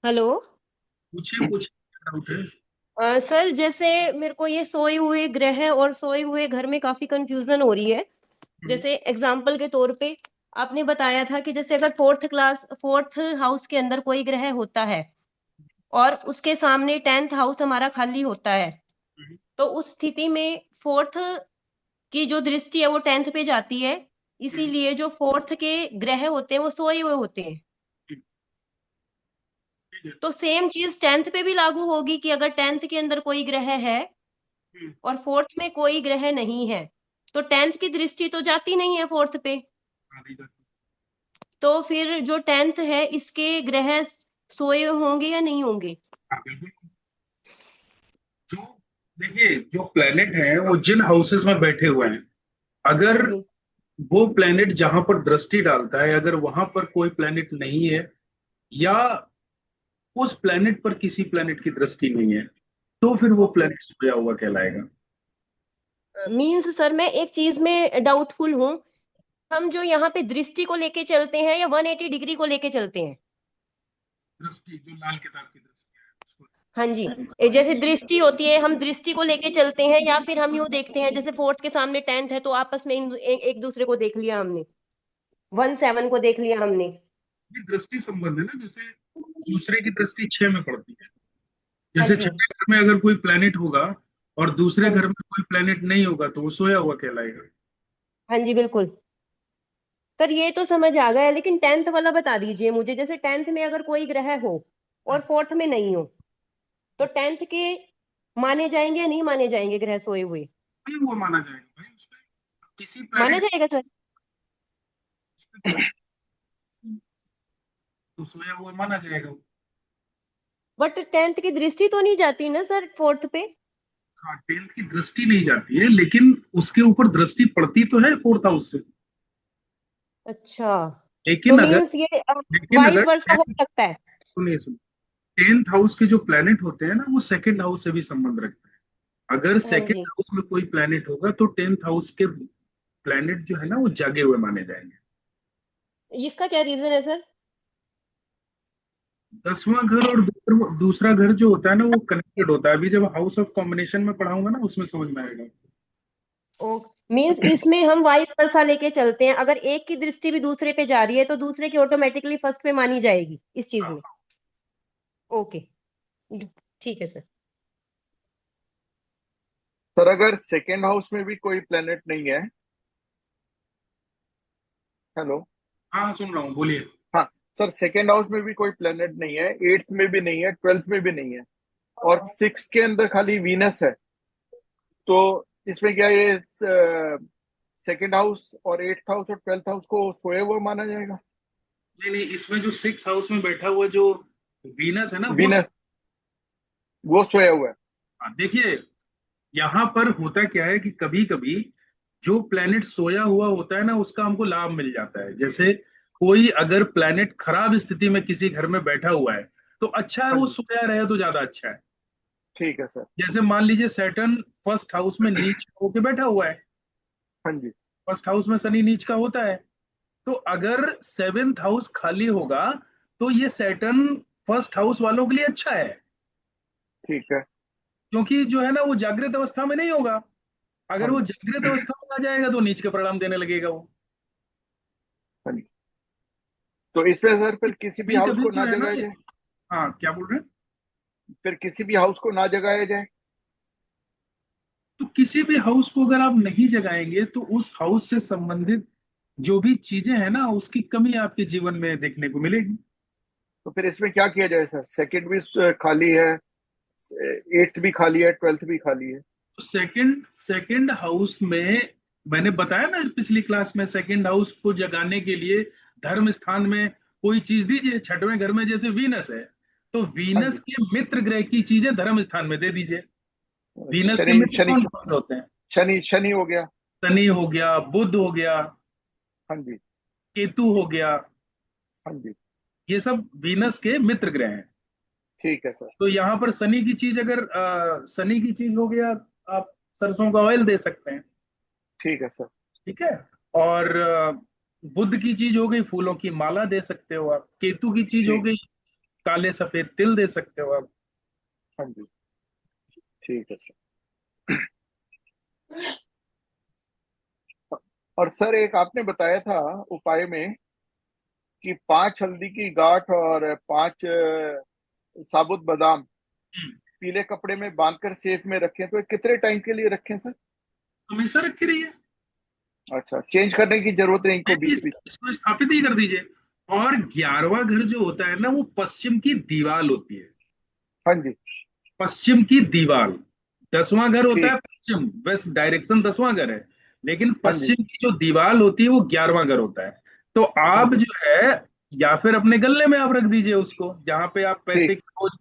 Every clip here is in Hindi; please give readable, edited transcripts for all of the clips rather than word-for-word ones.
हेलो। पूछिए पूछिए, क्या डाउट है? सर, जैसे मेरे को ये सोए हुए ग्रह और सोए हुए घर में काफी कंफ्यूजन हो रही है। हम्म, जैसे एग्जाम्पल के तौर पे आपने बताया था कि जैसे अगर फोर्थ हाउस के अंदर कोई ग्रह होता है और उसके सामने 10th हाउस हमारा खाली होता है, हम्म, तो उस स्थिति में फोर्थ की जो दृष्टि है वो 10th पे जाती है। हम्म, इसीलिए जो फोर्थ के ग्रह होते हैं वो सोए हुए होते हैं। हम्म, ठीक है। तो सेम चीज 10th पे भी लागू होगी कि अगर 10th के अंदर कोई ग्रह है हम्म, और फोर्थ में कोई ग्रह नहीं है, तो 10th की दृष्टि तो जाती नहीं है फोर्थ पे। हाँ, नहीं जाती। तो फिर जो 10th है इसके ग्रह सोए होंगे या नहीं होंगे? हाँ, बिल्कुल। जो देखिए, जो प्लेनेट है वो जिन हाउसेस में बैठे हुए हैं, हाँ अगर जी। वो प्लेनेट जहां पर दृष्टि डालता है, अगर वहां पर कोई प्लेनेट नहीं है, या उस प्लेनेट पर किसी प्लेनेट की दृष्टि नहीं है, तो फिर वो ओके। प्लेनेट सोया हुआ कहलाएगा। मीन्स सर, मैं एक चीज में डाउटफुल हूँ। हम जो यहाँ पे दृष्टि को लेके चलते हैं या 180 डिग्री को लेके चलते हैं? दृष्टि, जो लाल किताब की दृष्टि है उसको। हाँ जी। जैसे दृष्टि होती है, हम दृष्टि को लेके चलते हैं या फिर हम यूं देखते हैं जैसे फोर्थ के सामने 10th है तो आपस में एक दूसरे को देख लिया हमने, 1 7 को देख लिया हमने। ये दृष्टि संबंध है ना, जैसे दूसरे की दृष्टि 6 में पड़ती है। हाँ जैसे जी। छठे घर में अगर कोई प्लेनेट होगा और दूसरे हाँ घर जी। में कोई प्लेनेट नहीं होगा, तो वो सोया हुआ कहलाएगा। हाँ जी, बिल्कुल। सर, ये तो समझ आ गया, लेकिन 10th वाला बता दीजिए मुझे। जैसे 10th में अगर कोई ग्रह हो और फोर्थ में नहीं हो, तो 10th के माने जाएंगे या नहीं माने जाएंगे ग्रह सोए हुए? नहीं, वो माना जाएगा भाई, उसमें किसी माना प्लेनेट जाएगा सर? तो सोया हुआ माना जाएगा। बट 10th की दृष्टि तो नहीं जाती ना सर फोर्थ पे? हाँ, 10th की दृष्टि नहीं जाती है, लेकिन उसके ऊपर दृष्टि पड़ती तो है 4th हाउस से। अच्छा। तो लेकिन अगर मीन्स ये लेकिन वाइस अगर वर्सा हो सकता है? सुनिए सुनिए, 10th हाउस के जो प्लेनेट होते हैं ना, वो सेकंड हाउस से भी संबंध रखते हैं। अगर हाँ सेकंड जी। हाउस में कोई प्लेनेट होगा तो 10th हाउस के प्लेनेट जो है ना, वो जगे हुए माने जाएंगे। इसका क्या रीजन है सर? 10वां घर और दूसरा घर जो होता है ना, वो कनेक्टेड होता है। अभी जब हाउस ऑफ कॉम्बिनेशन में पढ़ाऊंगा ना, उसमें समझ में आएगा। ओ, मीन्स इसमें हम वाइस वर्सा लेके चलते हैं, अगर एक की दृष्टि भी दूसरे पे जा रही है तो दूसरे की ऑटोमेटिकली फर्स्ट पे मानी जाएगी इस चीज में। ओके। ठीक है सर। सर अगर सेकेंड हाउस में भी कोई प्लेनेट नहीं है। हेलो। हाँ, सुन रहा हूँ, बोलिए। हाँ। सर सेकेंड हाउस में भी कोई प्लेनेट नहीं है, एट्थ में भी नहीं है, ट्वेल्थ में भी नहीं है, और सिक्स के अंदर खाली वीनस है। तो इसमें क्या ये सेकेंड हाउस और एट्थ हाउस और ट्वेल्थ हाउस को सोए हुआ माना जाएगा? नहीं नहीं, इसमें जो 6 हाउस में बैठा हुआ जो वीनस है ना, वो वीनस वो सोया हुआ है। हाँ, देखिए, यहाँ पर होता क्या है कि कभी कभी जो प्लेनेट सोया हुआ होता है ना, उसका हमको लाभ मिल जाता है। जैसे कोई अगर प्लेनेट खराब स्थिति में किसी घर में बैठा हुआ है, तो अच्छा है हाँ वो जी। सोया रहे तो ज्यादा अच्छा है। ठीक है सर। जैसे मान लीजिए सैटर्न फर्स्ट हाउस में नीच होके बैठा हुआ है। हाँ जी। फर्स्ट हाउस में शनि नीच का होता है। तो अगर सेवेंथ हाउस खाली होगा, तो ये सैटर्न फर्स्ट हाउस वालों के लिए अच्छा है। ठीक है। क्योंकि जो है ना, वो जागृत अवस्था में नहीं होगा। हाँ अगर वो जी। जागृत अवस्था में आ जाएगा तो नीच के परिणाम देने लगेगा वो। हाँ जी। तो इसमें सर फिर किसी भी कभी हाउस कभी को जो ना है ना जगाया जाए? हाँ, क्या बोल रहे हैं? फिर किसी भी हाउस को ना जगाया जाए? तो किसी भी हाउस को अगर आप नहीं जगाएंगे, तो उस हाउस से संबंधित जो भी चीजें हैं ना, उसकी कमी आपके जीवन में देखने को मिलेगी। तो फिर इसमें क्या किया जाए सर? सेकंड भी खाली है, एट्थ भी खाली है, ट्वेल्थ भी खाली है। तो सेकंड सेकंड हाउस में, मैंने बताया ना पिछली क्लास में, सेकंड हाउस को जगाने के लिए धर्म स्थान में कोई चीज दीजिए। छठवें घर में जैसे वीनस है, तो हाँ वीनस जी। के मित्र ग्रह की चीजें धर्म स्थान में दे दीजिए। वीनस के शनि मित्र शनि कौन कौन से होते हैं? शनि शनि हो गया। शनि हो गया, बुध हो गया, हाँ जी। केतु हो गया। हाँ जी। ये सब वीनस के मित्र ग्रह हैं। ठीक है सर। तो यहाँ पर शनि की चीज, अगर शनि की चीज हो गया, आप सरसों का ऑयल दे सकते हैं। ठीक है सर। ठीक है। और बुध की चीज हो गई, फूलों की माला दे सकते हो आप। केतु की चीज हो ठीक। गई, काले सफेद तिल दे सकते हो आप। हाँ जी, ठीक है सर। और सर एक आपने बताया था उपाय में कि 5 हल्दी की गांठ और 5 साबुत बादाम हम्म, पीले कपड़े में बांधकर सेफ में रखें, तो ये कितने टाइम के लिए रखें सर? हमेशा रखी रहिए। अच्छा, चेंज करने की जरूरत नहीं इनको नहीं, बीच बीच? इसको स्थापित ही कर दीजिए। और 11वां घर जो होता है ना, वो पश्चिम की दीवार होती है। हाँ जी, पश्चिम की दीवार। 10वां घर होता है ठीक। पश्चिम, वेस्ट डायरेक्शन 10वां घर है। लेकिन हाँ जी, पश्चिम की जो दीवार होती है वो 11वां घर होता है। तो हाँ आप जी, जो है, या फिर अपने गले में आप रख दीजिए उसको, जहां पे आप पैसे ठीक की रोज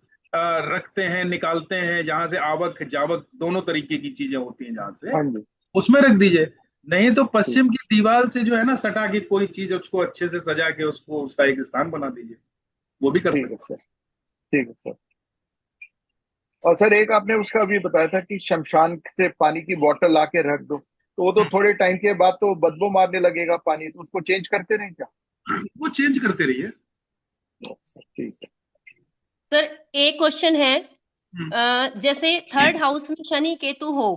रखते हैं, निकालते हैं, जहां से आवक जावक दोनों तरीके की चीजें होती हैं जहां से, हाँ जी, उसमें रख दीजिए। नहीं तो ठीक। पश्चिम की दीवार से जो है ना, सटा के कोई चीज उसको अच्छे से सजा के उसको उसका एक स्थान बना दीजिए। वो भी कर ठीक है सकते सर, ठीक है सर। और सर एक आपने उसका भी बताया था कि शमशान से पानी की बोतल ला के रख दो, तो वो तो हैं। थोड़े टाइम के बाद तो बदबू मारने लगेगा पानी, तो उसको चेंज करते रहें क्या? वो चेंज करते रहिए। ठीक है। सर एक क्वेश्चन है। हम्म, जैसे थर्ड हाउस में शनि केतु हो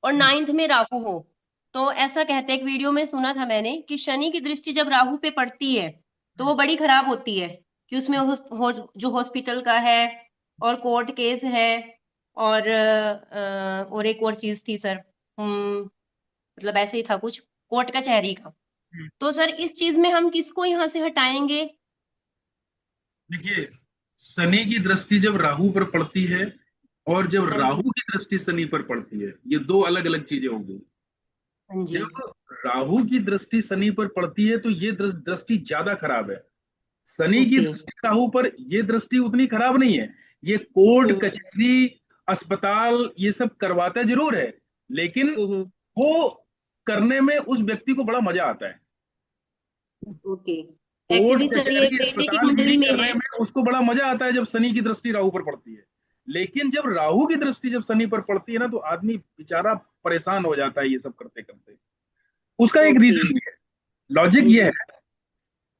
और हम्म, नाइन्थ में राहु हो, तो ऐसा कहते हैं, एक वीडियो में सुना था मैंने कि शनि की दृष्टि जब राहु पे पड़ती है तो वो बड़ी खराब होती है, कि उसमें जो हॉस्पिटल का है और कोर्ट केस है, और एक और चीज थी सर। मतलब ऐसे ही था कुछ, कोर्ट कचहरी का। हम्म। तो सर इस चीज में हम किसको यहाँ से हटाएंगे? देखिए, शनि की दृष्टि जब राहु पर पड़ती है और जब हाँ जी। राहु की दृष्टि शनि पर पड़ती है, ये दो अलग अलग चीजें होंगी। हाँ जी। जब राहु की दृष्टि शनि पर पड़ती है तो ये दृष्टि ज्यादा खराब है। शनि की ओके। दृष्टि राहु पर, ये दृष्टि उतनी खराब नहीं है। ये कोर्ट हम्म। कचहरी अस्पताल ये सब करवाता जरूर है, लेकिन हम्म। वो करने में उस व्यक्ति को बड़ा मजा आता है। ओके। कोर्ट एक्चुअली सर ये कचहरी बेटे की अस्पतालगिरी कुंडली में करने है। में उसको बड़ा मजा आता है जब शनि की दृष्टि राहु पर पड़ती है। लेकिन जब राहु की दृष्टि जब शनि पर पड़ती है ना, तो आदमी बेचारा परेशान हो जाता है ये सब करते करते। उसका एक ओके। रीजन भी है। लॉजिक हाँ ये जी। है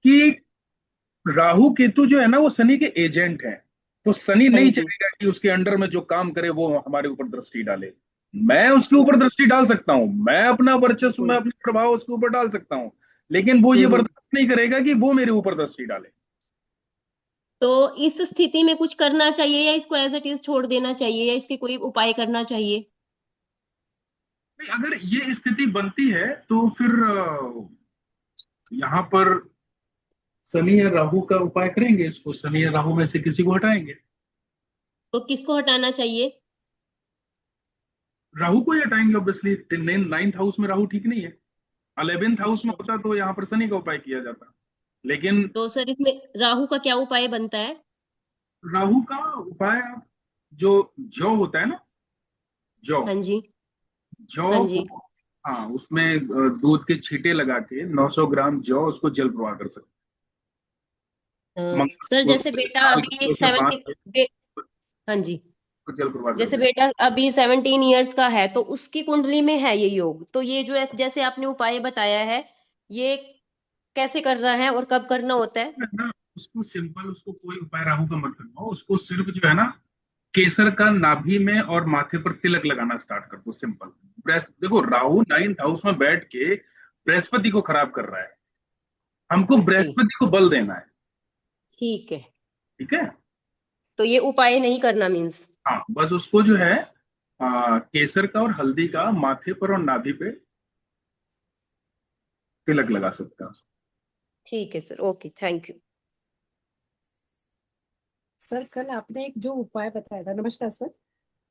कि राहु केतु जो है ना, वो शनि के एजेंट हैं। तो शनि हाँ नहीं जी। चाहेगा कि उसके अंडर में जो काम करे वो हमारे ऊपर दृष्टि डाले। मैं उसके ऊपर दृष्टि डाल सकता हूँ, मैं अपना वर्चस्व, मैं बिल्कुल। अपना प्रभाव उसके ऊपर डाल सकता हूँ, लेकिन वो ये हम्म। बर्दाश्त नहीं करेगा कि वो मेरे ऊपर दृष्टि डाले। तो इस स्थिति में कुछ करना चाहिए या इसको एज इट इज छोड़ देना चाहिए या इसके कोई उपाय करना चाहिए? नहीं, अगर ये स्थिति बनती है तो फिर यहाँ पर शनि या राहु का उपाय करेंगे, इसको शनि या राहु में से किसी को हटाएंगे। तो किसको हटाना चाहिए? राहु को ही हटाएंगे ऑब्वियसली। 9th हाउस में राहु ठीक नहीं है। 11th हाउस में अच्छा। होता तो यहाँ पर शनि का उपाय किया जाता। लेकिन तो सर इसमें राहु का क्या उपाय बनता है? राहु का उपाय आप, जो जौ होता है ना, जौ, हाँ जी। हाँ जौ को, जी। हाँ, उसमें दूध के छींटे लगा के 900 ग्राम जौ उसको जल प्रवाह कर सकते हैं। सर मंगलसूत्र जैसे उसमें बेटा डाल अभी के उसमें बांध के हाँ जी। उसको जल प्रवाह कर जैसे दें। बेटा अभी 17 ईयर्स का है तो उसकी कुंडली में है ये योग, तो ये जो जैसे आपने उपाय बताया है, ये कैसे करना है और कब करना होता है? है ना, उसको सिंपल, उसको कोई उपाय राहु का मत करना, उसको सिर्फ जो है ना, केसर का नाभि में और माथे पर तिलक लगाना स्टार्ट कर दो, सिंपल। देखो, राहु 9th हाउस में बैठ के बृहस्पति को खराब कर रहा है। हमको ओके। बृहस्पति को बल देना है। ठीक है। ठीक है। तो ये उपाय नहीं करना मीन्स? हाँ, बस उसको जो है केसर का और हल्दी का माथे पर और नाभि पे तिलक लगा सकते हैं। ठीक है sir, okay, thank you. Sir कल आपने एक जो उपाय बताया था, नमस्कार सर।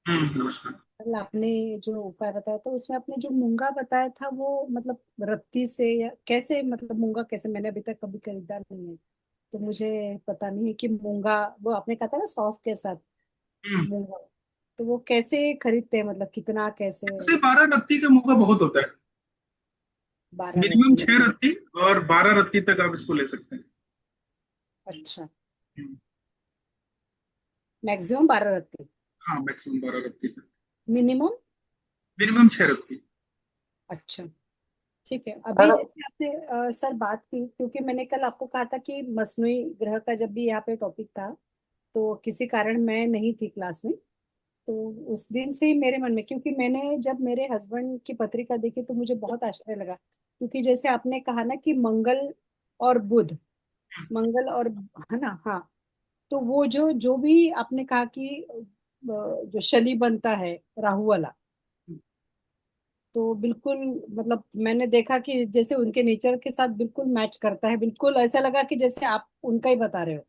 नमस्कार। कल आपने जो उपाय बताया था उसमें आपने जो मूंगा बताया था वो मतलब रत्ती से या कैसे, मतलब मूंगा कैसे, मैंने अभी तक कभी खरीदा नहीं है तो मुझे पता नहीं है कि मूंगा, वो आपने कहा था ना सौंफ के साथ हम्म मूंगा, तो वो कैसे खरीदते हैं, मतलब कितना कैसे? से 12 रत्ती का मुका बहुत होता है। 12 रत्ती मिनिमम ना? 6 रत्ती और 12 रत्ती तक आप इसको ले सकते हैं। अच्छा, हम्म, मैक्सिमम 12 रत्ती? हाँ, मैक्सिमम 12 रत्ती तक। मिनिमम? मिनिमम 6 रत्ती। अच्छा, ठीक है। अभी सर जैसे आपने सर बात की, क्योंकि मैंने कल आपको कहा था कि मसनूई ग्रह का जब भी यहाँ पे टॉपिक था तो किसी कारण मैं नहीं थी क्लास में। तो उस दिन से ही मेरे मन में, क्योंकि मैंने जब मेरे हस्बैंड की पत्रिका देखी तो मुझे बहुत आश्चर्य लगा, क्योंकि जैसे आपने कहा ना कि मंगल और बुध, मंगल और, है ना, हाँ। तो वो जो जो भी आपने कहा कि जो शनि बनता है राहु वाला, तो बिल्कुल, मतलब मैंने देखा कि जैसे उनके नेचर के साथ बिल्कुल मैच करता है, बिल्कुल ऐसा लगा कि जैसे आप उनका ही बता रहे हो,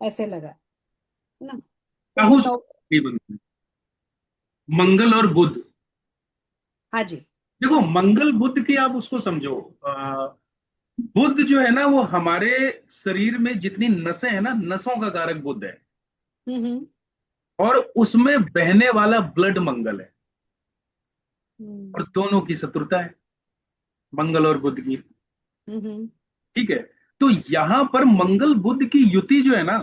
ऐसे लगा, है ना। तो वो राहु नौ। नहीं बनते हैं। मंगल और बुध, हाँ जी। देखो मंगल बुध की आप उसको समझो। बुध जो है ना वो हमारे शरीर में जितनी नसें हैं ना, नसों का कारक बुध है। हम्म। और उसमें बहने वाला ब्लड मंगल है। और हम्म। दोनों की शत्रुता है, मंगल और बुध की। हम्म। ठीक है। तो यहां पर मंगल बुध की युति जो है ना,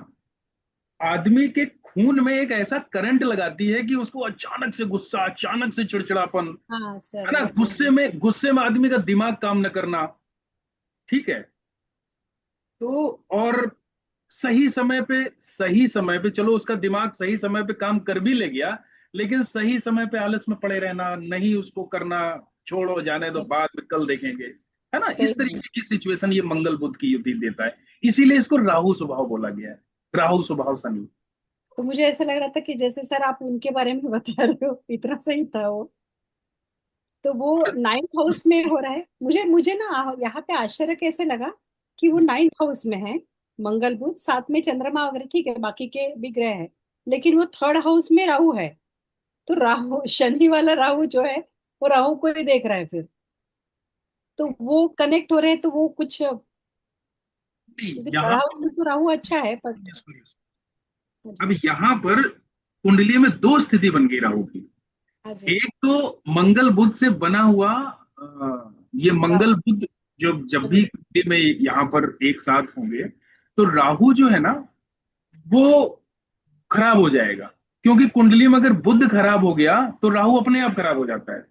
आदमी के खून में एक ऐसा करंट लगाती है कि उसको अचानक से गुस्सा, अचानक से चिड़चिड़ापन, हाँ है सर, ना, वो तो गुस्से है। में गुस्से में आदमी का दिमाग काम न करना। ठीक है। तो और सही समय पे चलो उसका दिमाग सही समय पे काम कर भी ले गया, लेकिन सही समय पे आलस में पड़े रहना, नहीं उसको करना, छोड़ो जाने दो, बाद में कल देखेंगे, है ना, सही इस है। तरीके की सिचुएशन ये मंगल बुध की युति देता है। इसीलिए इसको राहु स्वभाव बोला गया है। राहु स्वभाव शनि। तो मुझे ऐसा लग रहा था कि जैसे सर आप उनके बारे में बता रहे हो, इतना सही था वो। तो वो नाइन्थ हाउस में हो रहा है। मुझे मुझे ना यहाँ पे आश्चर्य कैसे लगा कि वो नाइन्थ हाउस में है, मंगल बुध साथ में चंद्रमा वगैरह, ठीक है, बाकी के भी ग्रह हैं, लेकिन वो थर्ड हाउस में राहु है। तो राहु, शनि वाला राहु जो है, वो राहु को ही देख रहा है फिर। तो वो कनेक्ट हो रहे हैं, तो वो कुछ, नहीं, क्योंकि थर्ड यहाँ हाउस में तो राहु अच्छा है, पर। हाँ अब जी। यहाँ पर कुंडली में दो स्थिति बन गई राहु की। हाँ जी। एक तो मंगल बुध से बना हुआ, ये मंगल राहु। बुध जो जब हाँ भी कुंडली में यहाँ पर एक साथ होंगे, तो राहु जो है ना वो खराब हो जाएगा। क्योंकि कुंडली में अगर बुध खराब हो गया तो राहु अपने आप खराब हो जाता है।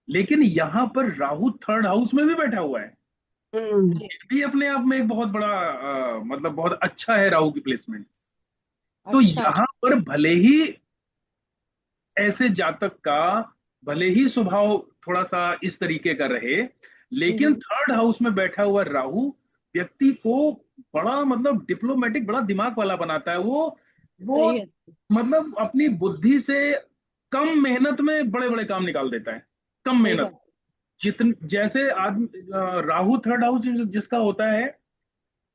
लेकिन यहाँ पर राहु थर्ड हाउस में भी बैठा हुआ है। जी। ये भी अपने आप में एक बहुत बड़ा मतलब बहुत अच्छा है राहु की प्लेसमेंट। तो अच्छा। यहाँ पर भले ही ऐसे जातक का, भले ही स्वभाव थोड़ा सा इस तरीके का रहे, लेकिन हम्म। थर्ड हाउस में बैठा हुआ राहु व्यक्ति को बड़ा मतलब डिप्लोमेटिक, बड़ा दिमाग वाला बनाता है। वो सही है। मतलब अपनी बुद्धि से कम मेहनत में बड़े बड़े काम निकाल देता है। कम सही मेहनत, बात। जितन जैसे आदमी राहु थर्ड हाउस जिसका होता है,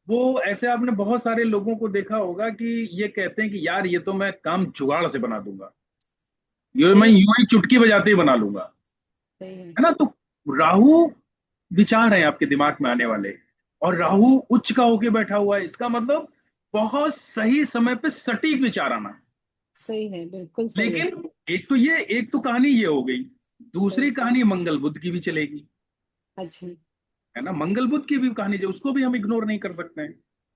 वो ऐसे आपने बहुत सारे लोगों को देखा होगा कि ये कहते हैं कि यार ये तो मैं काम जुगाड़ से बना दूंगा, ये मैं सही है। यूं ही चुटकी बजाते ही बना लूंगा, सही है। है ना। तो राहु विचार है आपके दिमाग में आने वाले, और राहु उच्च का होके बैठा हुआ है, इसका मतलब बहुत सही समय पे सटीक विचार आना। सही है, बिल्कुल सही है सर। लेकिन एक तो कहानी ये हो गई। सही। दूसरी कहानी मंगल बुध की भी चलेगी, अच्छा। है ना। मंगल बुध की भी कहानी जो, उसको भी हम इग्नोर नहीं कर सकते हैं।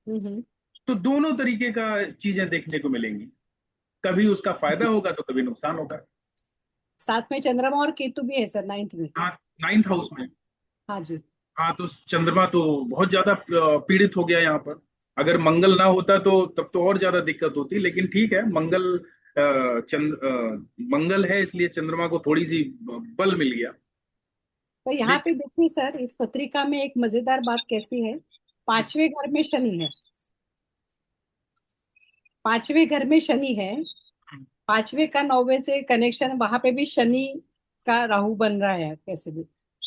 हम्म। तो दोनों तरीके का चीजें देखने को मिलेंगी। कभी उसका फायदा होगा तो कभी नुकसान होगा। साथ में चंद्रमा और केतु भी है सर, नाइन्थ में। हाँ, नाइन्थ हाउस में। हाँ जी। हाँ, तो चंद्रमा तो बहुत ज्यादा पीड़ित हो गया यहाँ पर। अगर मंगल ना होता तो तब तो और ज्यादा दिक्कत होती, लेकिन ठीक है, मंगल है इसलिए चंद्रमा को थोड़ी सी बल मिल गया। पर यहाँ पे लेकिन देखिए सर, इस पत्रिका में एक मजेदार बात कैसी है। पांचवें घर में शनि है। पांचवें घर में शनि है। पांचवें का नौवे से कनेक्शन, वहां पे भी शनि का राहु बन रहा है कैसे भी।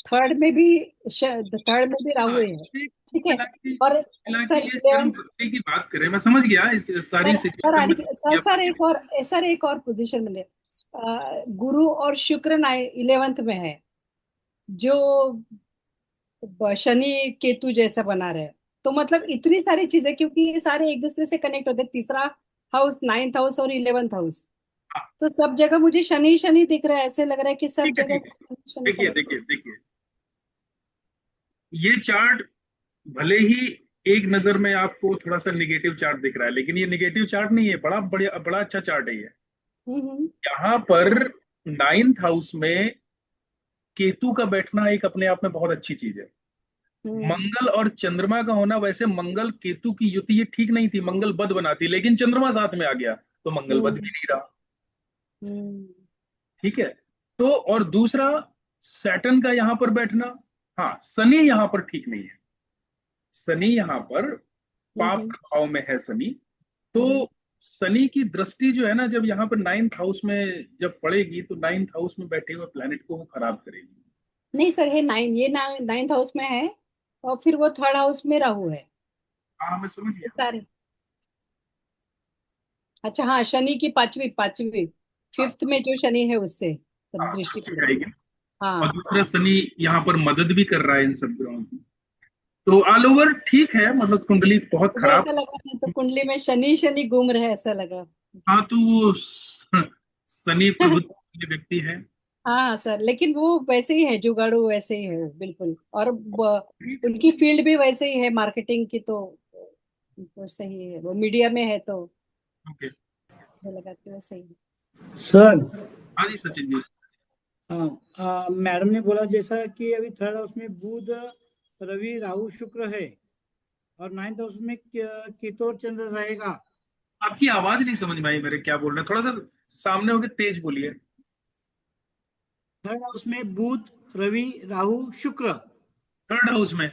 थर्ड में भी थर्ड में भी राहु हाँ, है। ठीक है। मिला के और मिला के सर ये जन्म 11। वृद्धि की बात करें, मैं समझ गया इस सारी सिचुएशन में, समझ सर गया। सर एक और, सर एक और पोजीशन मिले। गुरु और शुक्र 11th में है, जो शनि केतु जैसा बना रहे। तो मतलब इतनी सारी चीजें, क्योंकि ये सारे एक दूसरे से कनेक्ट होते हैं, तीसरा हाउस, नाइन्थ हाउस और 11th हाउस। हाँ, तो सब जगह मुझे शनि शनि दिख रहा है, ऐसे लग रहा है कि सब ठीक है जगह ठीक है। शनि शनि देखिए कनेक्ट। देखिए देखिए, ये चार्ट भले ही एक नजर में आपको थोड़ा सा निगेटिव चार्ट दिख रहा है, लेकिन ये निगेटिव चार्ट नहीं है, बड़ा बढ़िया, बड़ा अच्छा चार्ट है ये। हम्म। यहाँ पर नाइन्थ हाउस में केतु का बैठना एक अपने आप में बहुत अच्छी चीज है। मंगल और चंद्रमा का होना, वैसे मंगल केतु की युति ये ठीक नहीं थी, मंगल बद बनाती, लेकिन चंद्रमा साथ में आ गया तो मंगल बद भी हम्म नहीं रहा। हम्म ठीक है। तो और दूसरा, सैटर्न का यहां पर बैठना, हाँ शनि यहां पर ठीक नहीं है। शनि यहां पर पाप हम्म प्रभाव में है शनि। तो हम्म। शनि की दृष्टि जो है ना, जब यहाँ पर नाइन्थ हाउस में जब पड़ेगी, तो नाइन्थ हाउस में बैठे हुए प्लेनेट को वो खराब करेगी। नहीं सर, है नाइन, ये नाइन्थ हाउस में है, और फिर वो थर्ड हाउस में राहु है। हाँ मैं समझ ये गया। सारे, अच्छा हाँ, शनि की पांचवी पांचवी, हाँ फिफ्थ में जो शनि है उससे तब हाँ, दृष्टि दृष्टि पड़ेगी। जाएगी। और हाँ, दूसरा शनि यहाँ पर मदद भी कर रहा है इन सब ग्रहों की। तो ऑल ओवर ठीक है, मतलब कुंडली बहुत मुझे खराब। ऐसा लगा नहीं तो कुंडली में शनि शनि घूम रहे, ऐसा लगा। हाँ तो वो शनि प्रभुत्व वाले व्यक्ति है। हाँ सर, लेकिन वो वैसे ही है, जुगाड़ू वैसे ही है वो, बिल्कुल। और उनकी फील्ड भी वैसे ही है, मार्केटिंग की, तो वो सही है, वो मीडिया में है, तो ओके। मुझे लगा कि वो सही है। सर, हाँ जी सचिन जी। हाँ, मैडम ने बोला जैसा कि अभी थर्ड हाउस में बुध, रवि, राहु, शुक्र है, और नाइन्थ हाउस में केतु और चंद्र रहेगा। आपकी आवाज नहीं समझ में आई मेरे, क्या बोल रहे हैं, थोड़ा सा सामने होके तेज बोलिए। थर्ड हाउस में बुध, रवि, राहु, शुक्र। थर्ड हाउस में।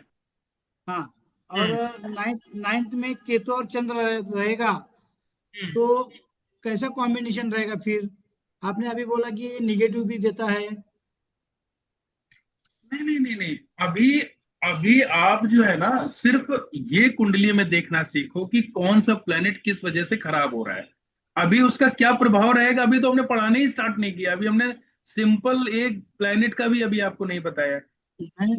हाँ, और हम्म नाइन्थ नाइन्थ में केतु और चंद्र रहेगा। हम्म। तो कैसा कॉम्बिनेशन रहेगा फिर? आपने अभी बोला कि ये निगेटिव भी देता है। नहीं नहीं नहीं नहीं, अभी अभी आप जो है ना, सिर्फ ये कुंडली में देखना सीखो कि कौन सा प्लेनेट किस वजह से खराब हो रहा है। अभी उसका क्या प्रभाव रहेगा, अभी तो हमने पढ़ाने ही स्टार्ट नहीं किया। अभी हमने सिंपल एक प्लेनेट का भी अभी आपको नहीं बताया।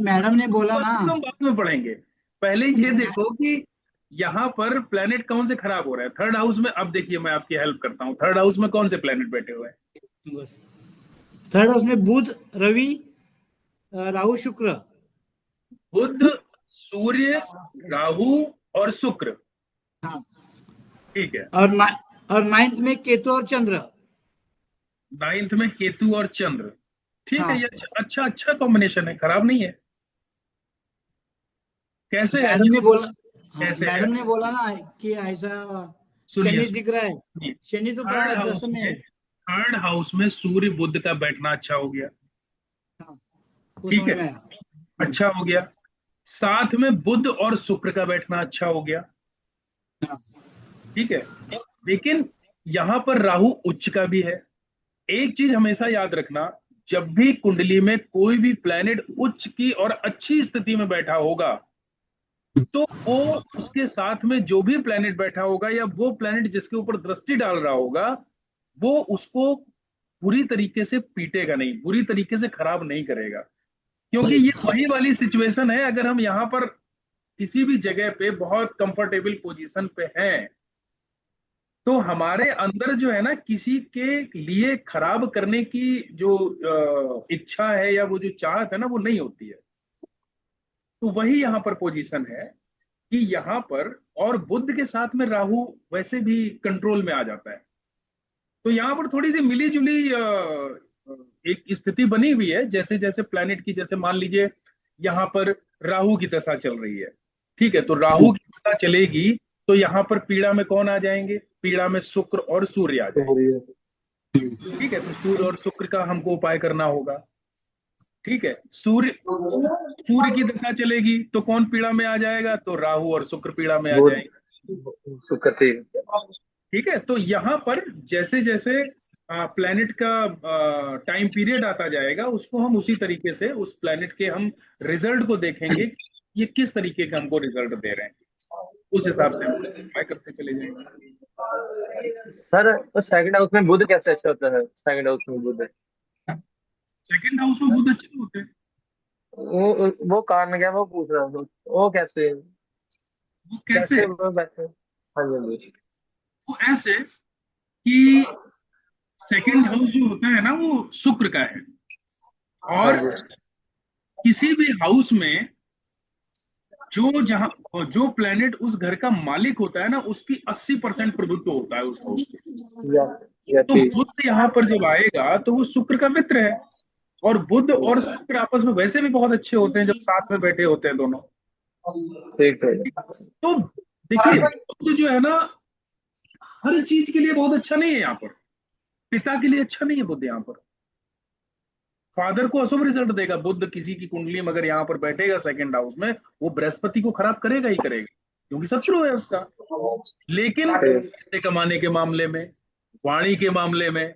मैडम ने बोला ना। तो हम बाद में पढ़ेंगे। पहले ये देखो कि यहाँ पर प्लेनेट कौन से खराब हो रहा है थर्ड हाउस में। अब देखिए मैं आपकी हेल्प करता हूँ, थर्ड हाउस में कौन से प्लेनेट बैठे हुए हैं। बस, थर्ड हाउस में बुध, रवि, राहु, शुक्र। बुध, सूर्य, राहु और शुक्र। हाँ, ठीक है। और और नाइन्थ में केतु और चंद्र। नाइन्थ में केतु और चंद्र। ठीक है, हाँ, ये अच्छा अच्छा अच्छा कॉम्बिनेशन है, खराब नहीं है। कैसे है मैडम ये? ने बोला। हाँ, कैसे है? मैडम ने बोला ना कि ऐसा सुनिए शनि दिख रहा है। सुनिए। शनि तो थर्ड प्राय हाउस दशम में में, है। थर्ड हाउस में सूर्य बुध का बैठना अच्छा हो गया। हाँ, वो ठीक समझ है, में आया। अच्छा हो गया। साथ में बुध और शुक्र का बैठना अच्छा हो गया। हाँ, ठीक है। लेकिन यहां पर राहु उच्च का भी है। एक चीज हमेशा याद रखना, जब भी कुंडली में कोई भी प्लेनेट उच्च की और अच्छी स्थिति में बैठा होगा, तो वो उसके साथ में जो भी प्लेनेट बैठा होगा, या वो प्लेनेट जिसके ऊपर दृष्टि डाल रहा होगा, वो उसको बुरी तरीके से पीटेगा नहीं, बुरी तरीके से खराब नहीं करेगा। क्योंकि ये वही वाली सिचुएशन है, अगर हम यहाँ पर किसी भी जगह पे बहुत कंफर्टेबल पोजीशन पे हैं, तो हमारे अंदर जो है ना, किसी के लिए खराब करने की जो इच्छा है या वो जो चाहत है ना, वो नहीं होती है। तो वही यहाँ पर पोजीशन है कि यहाँ पर, और बुध के साथ में राहु वैसे भी कंट्रोल में आ जाता है। तो यहाँ पर थोड़ी सी मिली जुली एक स्थिति बनी हुई है, जैसे जैसे प्लैनेट की, जैसे मान लीजिए यहाँ पर राहु की दशा चल रही है। ठीक है, तो राहु की दशा चलेगी, तो यहाँ पर पीड़ा में कौन आ जाएंगे, पीड़ा में शुक्र और सूर्य आ जाएंगे। ठीक है, तो सूर्य और शुक्र का हमको उपाय करना होगा। ठीक है, सूर्य सूर्य की दशा चलेगी तो कौन पीड़ा में आ जाएगा, तो राहु और शुक्र पीड़ा में आ जाएंगे। सुकती। ठीक है, तो यहाँ पर जैसे जैसे प्लेनेट का टाइम पीरियड आता जाएगा, उसको हम उसी तरीके से उस प्लेनेट के हम रिजल्ट को देखेंगे कि ये किस तरीके का हमको रिजल्ट दे रहे हैं, उस हिसाब से हम ट्राई करते चले जाएंगे। सर, तो सेकंड हाउस में बुध कैसे अच्छा होता है? सेकंड हाउस में बुध सेकंड हाउस में बहुत अच्छे होते हैं। वो कारण क्या, वो पूछ रहा हूँ, वो कैसे वो कैसे? कैसे वो वैसे? हाँ जी, हाँ जी। वो ऐसे कि सेकंड हाउस जो होता है ना, वो शुक्र का है। हाँ और जी। किसी भी हाउस में जो जहां जो प्लेनेट उस घर का मालिक होता है ना, उसकी 80% प्रभुत्व होता है उस हाउस पे। या या तो ठीक। बुध यहाँ पर जब आएगा, तो वो शुक्र का मित्र है। और बुध और शुक्र आपस में वैसे भी बहुत अच्छे होते हैं जब साथ में बैठे होते हैं दोनों। ठीक है। तो देखिए बुध जो है ना हर चीज के लिए बहुत अच्छा नहीं है यहाँ पर, पिता के लिए अच्छा नहीं है बुध यहाँ पर। फादर को अशुभ रिजल्ट देगा बुध, किसी की कुंडली में अगर यहाँ पर बैठेगा सेकंड हाउस में, वो बृहस्पति को खराब करेगा ही करेगा, क्योंकि शत्रु है उसका। लेकिन पैसे कमाने के मामले में, वाणी के मामले में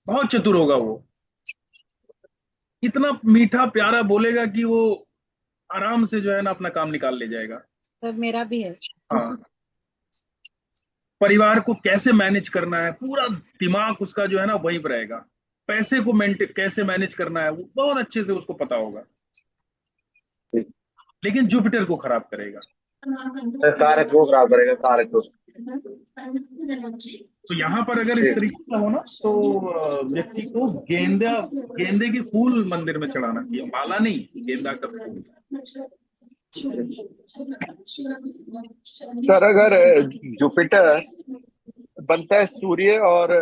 बहुत चतुर होगा वो, इतना मीठा प्यारा बोलेगा कि वो आराम से जो है ना अपना काम निकाल ले जाएगा। सर मेरा भी है। हाँ, परिवार को कैसे मैनेज करना है पूरा दिमाग उसका जो है ना वहीं पर रहेगा। पैसे को कैसे मैनेज करना है वो बहुत अच्छे से उसको पता होगा। लेकिन जुपिटर को खराब करेगा। कारक को खराब करेगा, कारक को। तो यहाँ पर अगर इस तरीके का हो ना तो व्यक्ति को गेंदे के फूल मंदिर में चढ़ाना चाहिए, माला नहीं, गेंदा का फूल। सर अगर जुपिटर बनता है सूर्य और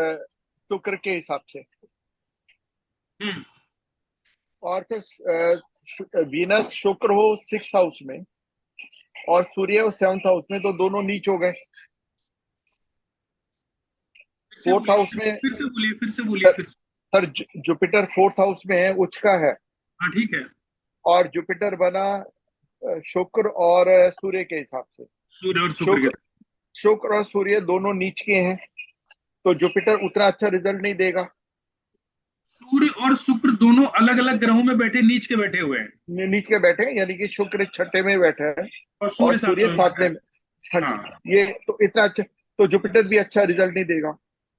शुक्र के हिसाब से, और फिर वीनस शुक्र हो 6th हाउस में और सूर्य हो 7th हाउस में, तो दोनों नीच हो गए। 4th हाउस में फिर से बोलिए फिर से। सर जुपिटर 4th हाउस में है, उच्च का है, हाँ ठीक है। और जुपिटर बना शुक्र और सूर्य के हिसाब से। सूर्य और शुक्र के, शुक्र और सूर्य दोनों नीच के हैं, तो जुपिटर उतना अच्छा रिजल्ट नहीं देगा। सूर्य और शुक्र दोनों अलग अलग ग्रहों में बैठे, नीच के बैठे हुए हैं। नीच के बैठे हैं, यानी कि शुक्र 6ठे में बैठा है और और सूर्य 7वें में। हाँ जी, हाँ। ये तो इतना अच्छा, तो जुपिटर भी अच्छा रिजल्ट नहीं देगा।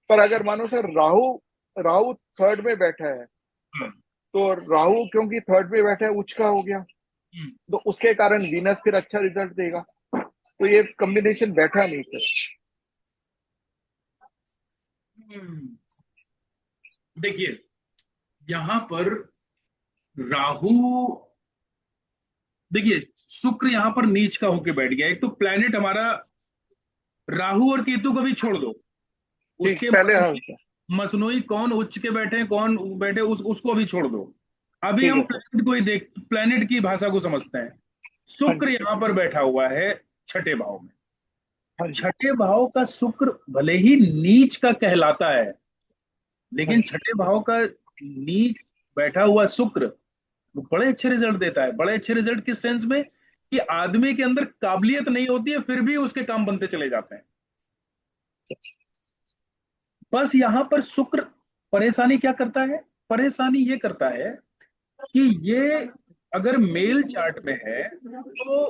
पर अगर मानो सर राहु 3rd में बैठा है, तो राहु क्योंकि 3rd में बैठा है उच्च का हो गया, तो उसके कारण वीनस फिर अच्छा रिजल्ट देगा। तो ये कॉम्बिनेशन बैठा नहीं सर। देखिए यहां पर राहु, देखिए शुक्र यहां पर नीच का होके बैठ गया। एक तो प्लेनेट हमारा राहु और केतु को भी छोड़ दो, उसके पहले मसनोई कौन उच्च के बैठे कौन बैठे उसको भी छोड़ दो। अभी हम प्लेनेट को ही प्लेनेट की भाषा को समझते हैं। शुक्र यहाँ पर बैठा हुआ है 6ठे भाव में। 6ठे भाव का शुक्र भले ही नीच का कहलाता है, लेकिन 6ठे भाव का नीच बैठा हुआ शुक्र वो बड़े अच्छे रिजल्ट देता है। बड़े अच्छे रिजल्ट किस सेंस में कि आदमी के अंदर काबिलियत नहीं होती है फिर भी उसके काम बनते चले जाते हैं। बस यहां पर शुक्र परेशानी क्या करता है, परेशानी ये करता है कि ये अगर मेल चार्ट में है तो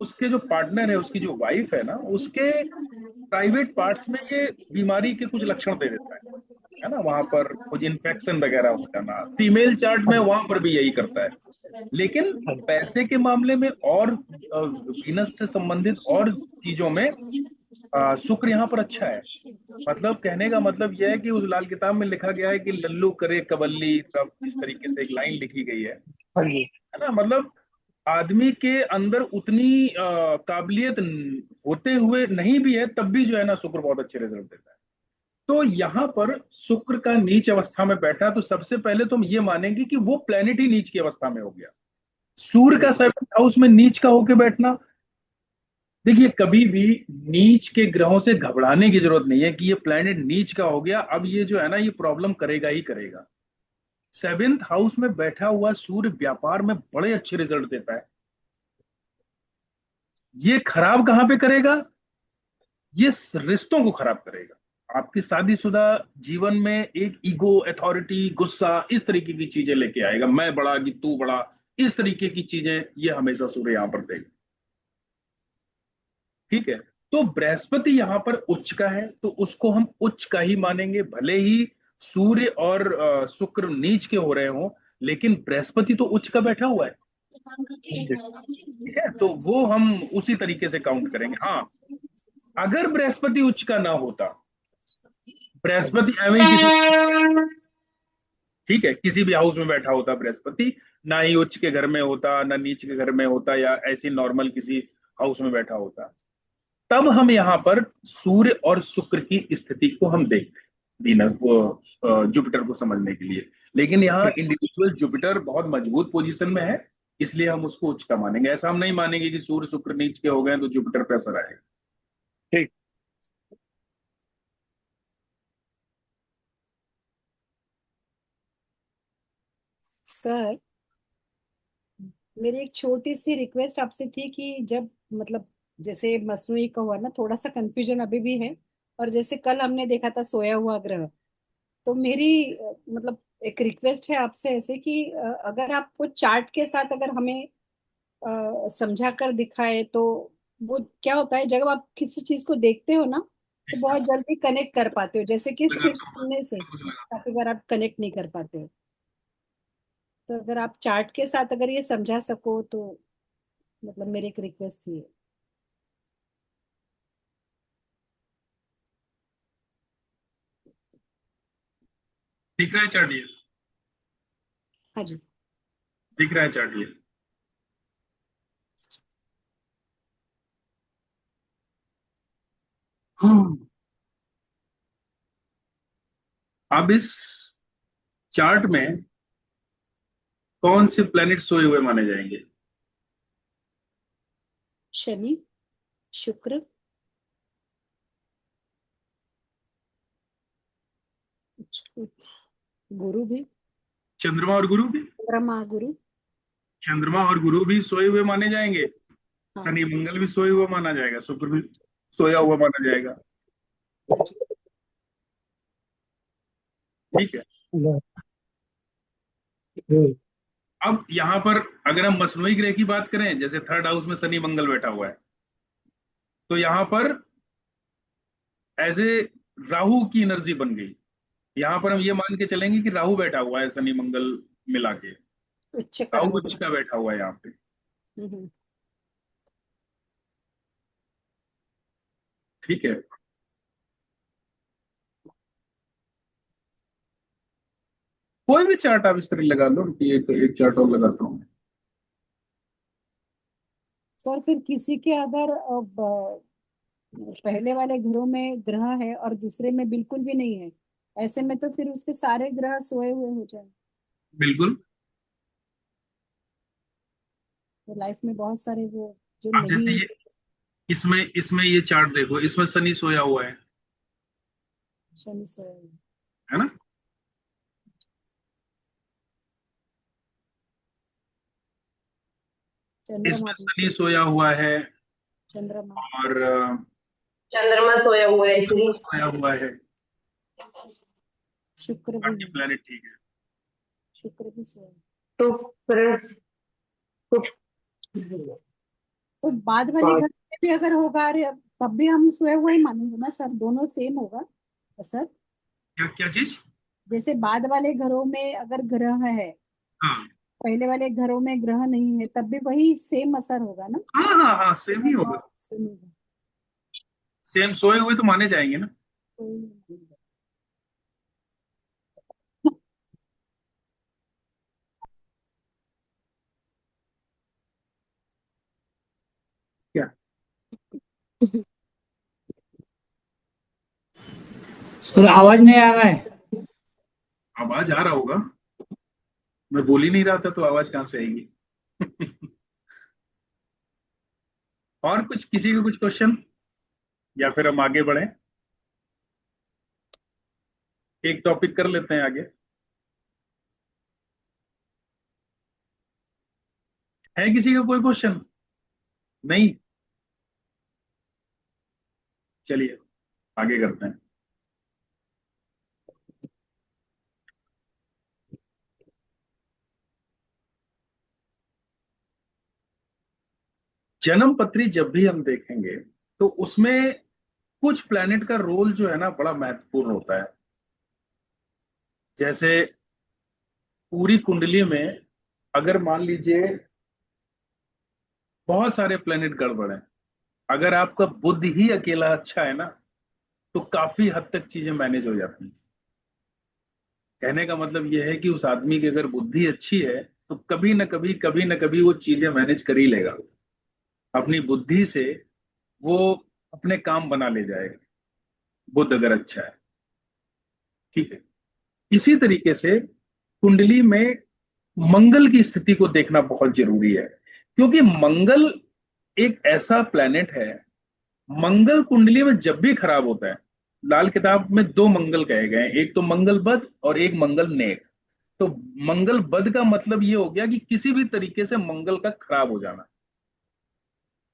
उसके जो पार्टनर है, उसकी जो वाइफ है ना, उसके प्राइवेट पार्ट्स में ये बीमारी के कुछ लक्षण दे देता है ना, वहां पर कुछ इन्फेक्शन वगैरह हो जाना। फीमेल चार्ट में वहां पर भी यही करता है। लेकिन पैसे के मामले में और वीनस से संबंधित और चीजों में शुक्र यहाँ पर अच्छा है। मतलब कहने का मतलब यह है कि उस लाल किताब में लिखा गया है कि लल्लू करे कबल्ली, तब इस तरीके से एक लाइन लिखी गई है ना। मतलब आदमी के अंदर उतनी काबिलियत होते हुए नहीं भी है तब भी जो है ना शुक्र बहुत अच्छे रिजल्ट देता है। तो यहाँ पर शुक्र का नीच अवस्था में बैठा, तो सबसे पहले तो हम ये मानेंगे कि वो प्लेनेट ही नीच की अवस्था में हो गया। सूर्य का 7th हाउस में नीच का होके बैठना, देखिए कभी भी नीच के ग्रहों से घबराने की जरूरत नहीं है कि ये प्लेनेट नीच का हो गया अब ये जो है ना ये प्रॉब्लम करेगा ही करेगा। 7th हाउस में बैठा हुआ सूर्य व्यापार में बड़े अच्छे रिजल्ट देता है। ये खराब कहां पे करेगा, ये रिश्तों को खराब करेगा। आपकी शादीशुदा जीवन में एक ईगो, अथॉरिटी, गुस्सा, इस तरीके की चीजें लेके आएगा। मैं बड़ा कि तू बड़ा, इस तरीके की चीजें ये हमेशा सूर्य यहां पर देगा। ठीक है, तो बृहस्पति यहां पर उच्च का है तो उसको हम उच्च का ही मानेंगे, भले ही सूर्य और शुक्र नीच के हो रहे हो, लेकिन बृहस्पति तो उच्च का बैठा हुआ है। ठीक है, तो वो हम उसी तरीके से काउंट करेंगे। हाँ, अगर बृहस्पति उच्च का ना होता, बृहस्पति ठीक है किसी भी हाउस में बैठा होता बृहस्पति, ना ही उच्च के घर में होता ना नीच के घर में होता या ऐसी नॉर्मल किसी हाउस में बैठा होता, तब हम यहाँ पर सूर्य और शुक्र की स्थिति को हम देखते हैं जुपिटर को समझने के लिए। लेकिन यहाँ इंडिविजुअल जुपिटर बहुत मजबूत पोजीशन में है इसलिए हम उसको उच्च का मानेंगे। ऐसा हम नहीं मानेंगे कि सूर्य शुक्र नीच के हो गए तो जुपिटर पे असर आएगा। ठीक। सर, मेरी एक छोटी सी रिक्वेस्ट आपसे थी कि जब मतलब जैसे मसनूई का हुआ ना, थोड़ा सा कंफ्यूजन अभी भी है। और जैसे कल हमने देखा था सोया हुआ ग्रह, तो मेरी मतलब एक रिक्वेस्ट है आपसे ऐसे कि अगर आप वो चार्ट के साथ अगर हमें समझा कर दिखाए तो वो क्या होता है, जब आप किसी चीज को देखते हो ना तो बहुत जल्दी कनेक्ट कर पाते हो, जैसे कि सिर्फ लगाता हूँ सुनने से मैं, कुछ लगाता काफी बार आप कनेक्ट नहीं कर पाते हो। तो अगर आप चार्ट के साथ अगर ये समझा सको तो मतलब मेरी एक रिक्वेस्ट थी। हूँ। दिख रहा है चार्ट ये? हाँ जी। दिख रहा है चार्ट ये? हाँ। अब इस चार्ट में कौन से प्लेनेट सोए हुए माने जाएंगे? शनि, शुक्र, गुरु भी। चंद्रमा और गुरु भी? चंद्रमा, गुरु। चंद्रमा और गुरु भी सोए हुए माने जाएंगे। हाँ। शनि मंगल भी सोए हुआ माना जाएगा, शुक्र भी सोया हुआ माना जाएगा। ठीक है। अब यहां पर अगर हम मसनोई ग्रह की बात करें, जैसे थर्ड हाउस में शनि मंगल बैठा हुआ है, तो यहां पर एज ए राहु की एनर्जी बन गई। यहां पर हम ये मान के चलेंगे कि राहु बैठा हुआ है शनि मंगल मिला के। उच्च का राहु राहु उच्च भी। का बैठा हुआ है यहाँ पे। हम्म। ठीक है। कोई भी चार्ट आप इस तरह लगा लो कि एक चार्ट और लगाता हूँ। सर फिर किसी के अगर पहले वाले घरों में ग्रह है और दूसरे में बिल्कुल भी नहीं है, ऐसे में तो फिर उसके सारे ग्रह सोए हुए हो जाए। बिल्कुल। तो लाइफ में बहुत सारे वो जो अब जैसे नहीं। ये इसमें इसमें ये चार्ट देखो, इसमें शनि सोया हुआ है शनि सोए हुए। है ना? इसमें चंद्रमा भी। शनि सोया हुआ है चंद्रमा। और चंद्रमा सोया हुआ है इसलिए। सोया हुआ है। शुक्र भी बाकी है। प्लेनेट ठीक है। शुक्र भी सोए हुए। तो फिर तो बाद वाले घर में भी अगर होगा अरे तब भी हम सोए हुए ही मानेंगे ना सर, दोनों सेम होगा सर। क्या क्या चीज? जैसे बाद वाले घरों में अगर ग्रह है, हाँ पहले वाले घरों में ग्रह नहीं है, तब भी वही सेम असर होगा ना। हाँ हाँ हाँ, सेम ही होगा। सेम होगा। सेम सोए हुए तो माने जाएंगे ना। तो क्या? सर आवाज नहीं आ रहा है। आवाज आ रहा होगा, मैं बोल ही नहीं रहा था तो आवाज कहाँ से आएगी? और कुछ किसी का कुछ क्वेश्चन, या फिर हम आगे बढ़े, एक टॉपिक कर लेते हैं आगे। है किसी का कोई क्वेश्चन? नहीं? चलिए आगे करते हैं। जन्म पत्री जब भी हम देखेंगे तो उसमें कुछ प्लैनेट का रोल जो है ना बड़ा महत्वपूर्ण होता है। जैसे पूरी कुंडली में अगर मान लीजिए बहुत सारे प्लैनेट गड़बड़ हैं, अगर आपका बुध ही अकेला अच्छा है ना, तो काफी हद तक चीजें मैनेज हो जाती हैं। कहने का मतलब यह है कि उस आदमी की अगर बुद्धि अच्छी है तो कभी ना कभी वो चीजें मैनेज कर ही लेगा। अपनी बुद्धि से वो अपने काम बना ले जाएगा, बुध अगर अच्छा है। ठीक है। इसी तरीके से कुंडली में मंगल की स्थिति को देखना बहुत जरूरी है, क्योंकि मंगल एक ऐसा प्लेनेट है। मंगल कुंडली में जब भी खराब होता है, लाल किताब में दो मंगल कहे गए हैं, एक तो मंगल बद और एक मंगल नेक। तो मंगल बद का मतलब ये हो गया कि किसी भी तरीके से मंगल का खराब हो जाना।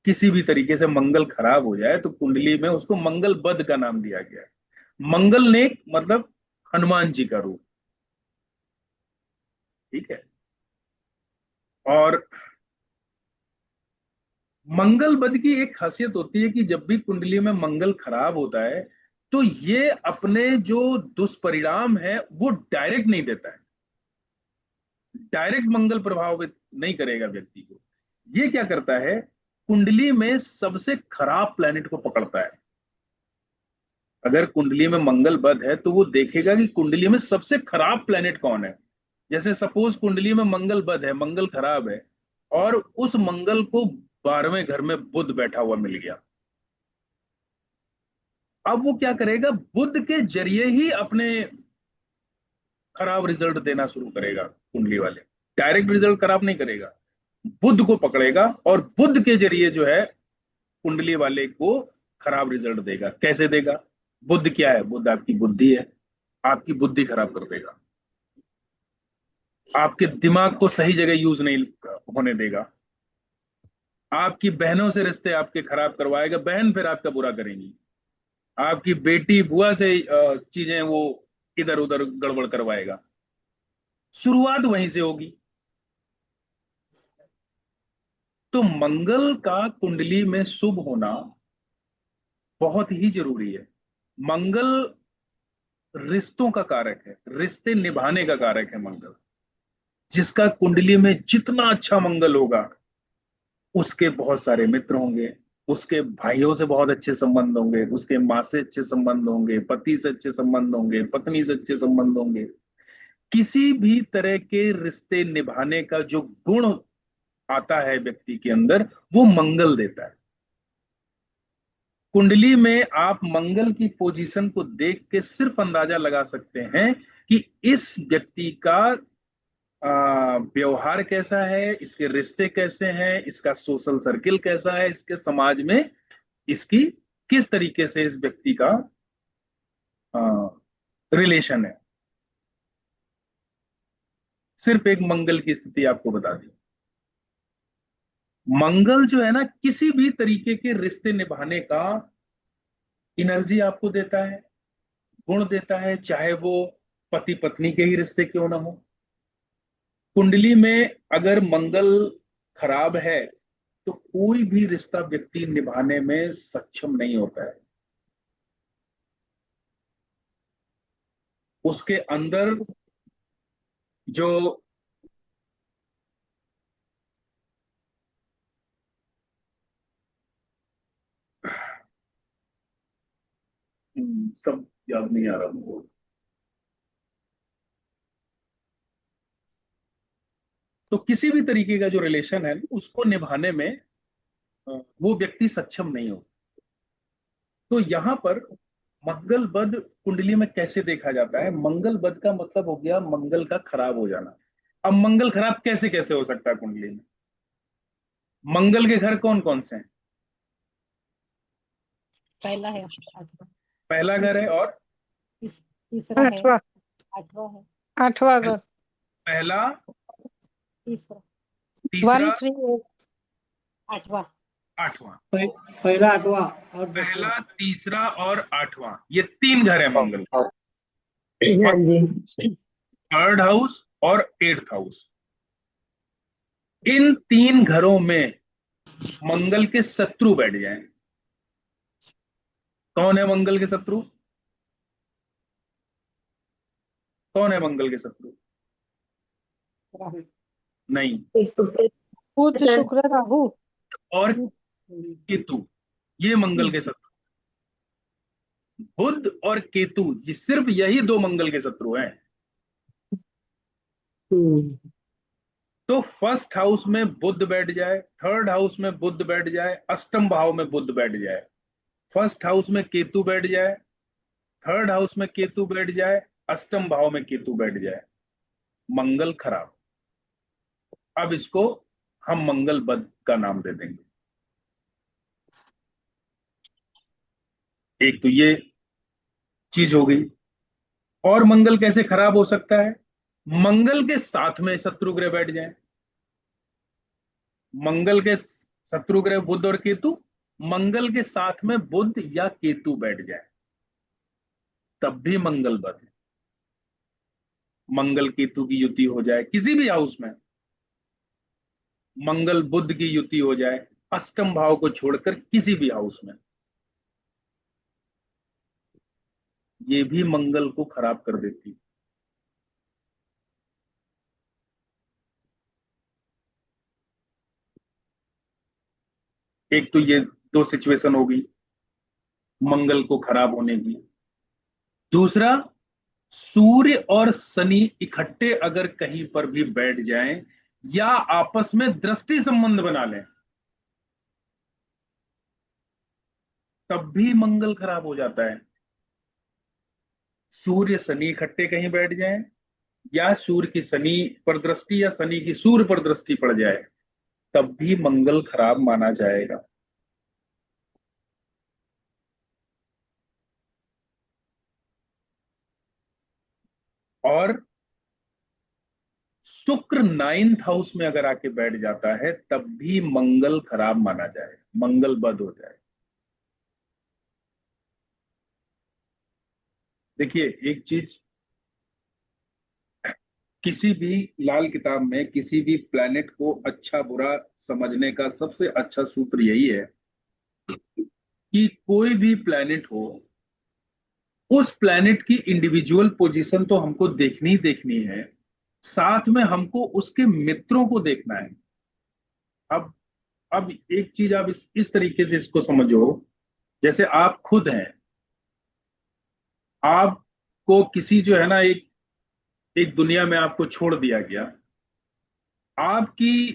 किसी भी तरीके से मंगल खराब हो जाए तो कुंडली में उसको मंगल बद का नाम दिया गया है। मंगल नेक मतलब हनुमान जी का रूप। ठीक है। और मंगल बद की एक खासियत होती है कि जब भी कुंडली में मंगल खराब होता है तो ये अपने जो दुष्परिणाम है वो डायरेक्ट नहीं देता है, डायरेक्ट मंगल प्रभावित नहीं करेगा व्यक्ति को। ये क्या करता है, कुंडली में सबसे खराब प्लेनेट को पकड़ता है। अगर कुंडली में मंगल बद है तो वो देखेगा कि कुंडली में सबसे खराब प्लेनेट कौन है। जैसे सपोज कुंडली में मंगल बद है, मंगल खराब है, और उस मंगल को 12वें घर में बुध बैठा हुआ मिल गया। अब वो क्या करेगा, बुध के जरिए ही अपने खराब रिजल्ट देना शुरू करेगा कुंडली वाले। डायरेक्ट रिजल्ट खराब नहीं करेगा, बुध को पकड़ेगा और बुध के जरिए जो है कुंडली वाले को खराब रिजल्ट देगा। कैसे देगा? बुध क्या है? बुध आपकी बुद्धि है, आपकी बुद्धि खराब कर देगा, आपके दिमाग को सही जगह यूज नहीं होने देगा, आपकी बहनों से रिश्ते आपके खराब करवाएगा, बहन फिर आपका बुरा करेंगी, आपकी बेटी बुआ से चीजें वो इधर उधर गड़बड़ करवाएगा। शुरुआत वहीं से होगी। तो मंगल का कुंडली में शुभ होना बहुत ही जरूरी है। मंगल रिश्तों का कारक है, रिश्ते निभाने का कारक है मंगल। जिसका कुंडली में जितना अच्छा मंगल होगा उसके बहुत सारे मित्र होंगे, उसके भाइयों से बहुत अच्छे संबंध होंगे, उसके माँ से अच्छे संबंध होंगे, पति से अच्छे संबंध होंगे, पत्नी से अच्छे संबंध होंगे। किसी भी तरह के रिश्ते निभाने का जो गुण आता है व्यक्ति के अंदर वो मंगल देता है। कुंडली में आप मंगल की पोजीशन को देख के सिर्फ अंदाजा लगा सकते हैं कि इस व्यक्ति का व्यवहार कैसा है, इसके रिश्ते कैसे हैं, इसका सोशल सर्किल कैसा है, इसके समाज में इसकी किस तरीके से इस व्यक्ति का रिलेशन है। सिर्फ एक मंगल की स्थिति आपको बता दी। मंगल जो है ना किसी भी तरीके के रिश्ते निभाने का एनर्जी आपको देता है, गुण देता है, चाहे वो पति पत्नी के ही रिश्ते क्यों ना हो। कुंडली में अगर मंगल खराब है तो कोई भी रिश्ता व्यक्ति निभाने में सक्षम नहीं होता है। उसके अंदर जो सब याद नहीं आ रहा मुझे। तो किसी भी तरीके का जो रिलेशन है उसको निभाने में वो व्यक्ति सक्षम नहीं हो। तो यहां पर मंगल बद कुंडली में कैसे देखा जाता है? मंगल बद का मतलब हो गया मंगल का खराब हो जाना। अब मंगल खराब कैसे कैसे हो सकता है कुंडली में? मंगल के घर कौन कौन से हैं? पहला है, आठवां, पहला घर है और तीसरा है, आठवां आठवां है, आठवां घर पहला, तीसरा, तीसरा, 1 3 8 आठवां, आठवां। पहला, आठवां और पहला, दूसरा। तीसरा और आठवां, ये तीन घर है मंगल। हाँ जी। थर्ड हाउस और एट्थ हाउस, इन तीन घरों में मंगल के शत्रु बैठ जाएं। कौन है मंगल के शत्रु? कौन है मंगल के शत्रु? राहु, नहीं। बुध शुक्र राहु और केतु, ये मंगल के शत्रु। बुध और केतु, ये सिर्फ यही दो मंगल के शत्रु हैं। तो फर्स्ट हाउस में बुध बैठ जाए, थर्ड हाउस में बुध बैठ जाए, अष्टम भाव में बुध बैठ जाए, फर्स्ट हाउस में केतु बैठ जाए, थर्ड हाउस में केतु बैठ जाए, अष्टम भाव में केतु बैठ जाए, मंगल खराब। अब इसको हम मंगल बुध का नाम दे देंगे। एक तो ये चीज हो गई। और मंगल कैसे खराब हो सकता है? मंगल के साथ में शत्रु ग्रह बैठ जाए। मंगल के शत्रु ग्रह बुध और केतु, मंगल के साथ में बुध या केतु बैठ जाए, तब भी मंगल बुध है। मंगल केतु की युति हो जाए किसी भी हाउस में, मंगल बुध की युति हो जाए अष्टम भाव को छोड़कर किसी भी हाउस में, ये भी मंगल को खराब कर देती है। एक तो ये दो सिचुएशन हो गई मंगल को खराब होने की। दूसरा, सूर्य और शनि इकट्ठे अगर कहीं पर भी बैठ जाएं या आपस में दृष्टि संबंध बना लें, तब भी मंगल खराब हो जाता है। सूर्य शनि इकट्ठे कहीं बैठ जाएं या सूर्य की शनि पर दृष्टि या शनि की सूर्य पर दृष्टि पड़ जाए, तब भी मंगल खराब माना जाएगा। और शुक्र 9th हाउस में अगर आके बैठ जाता है, तब भी मंगल खराब माना जाए, मंगल बद हो जाए। देखिए एक चीज, किसी भी लाल किताब में किसी भी प्लैनेट को अच्छा बुरा समझने का सबसे अच्छा सूत्र यही है कि कोई भी प्लैनेट हो, उस प्लैनेट की इंडिविजुअल पोजीशन तो हमको देखनी ही देखनी है, साथ में हमको उसके मित्रों को देखना है। अब अब एक चीज आप इस तरीके से इसको समझो, जैसे आप खुद हैं, आपको किसी जो है ना, एक एक दुनिया में आपको छोड़ दिया गया, आपकी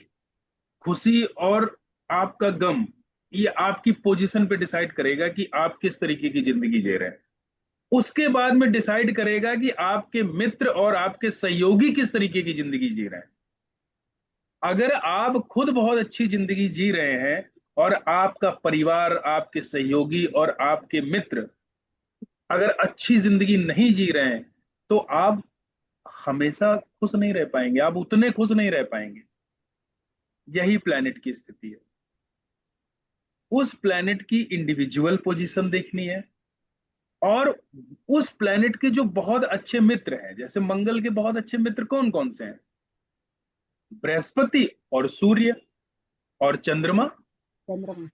खुशी और आपका गम ये आपकी पोजीशन पे डिसाइड करेगा कि आप किस तरीके की जिंदगी जी रहे हैं। उसके बाद में डिसाइड करेगा कि आपके मित्र और आपके सहयोगी किस तरीके की जिंदगी जी रहे हैं। अगर आप खुद बहुत अच्छी जिंदगी जी रहे हैं और आपका परिवार, आपके सहयोगी और आपके मित्र अगर अच्छी जिंदगी नहीं जी रहे हैं, तो आप हमेशा खुश नहीं रह पाएंगे, आप उतने खुश नहीं रह पाएंगे। यही प्लैनेट की स्थिति है। उस प्लैनेट की इंडिविजुअल पोजीशन देखनी है और उस प्लैनेट के जो बहुत अच्छे मित्र हैं, जैसे मंगल के बहुत अच्छे मित्र कौन कौन से हैं? बृहस्पति और सूर्य और चंद्रमा। चंद्रमा।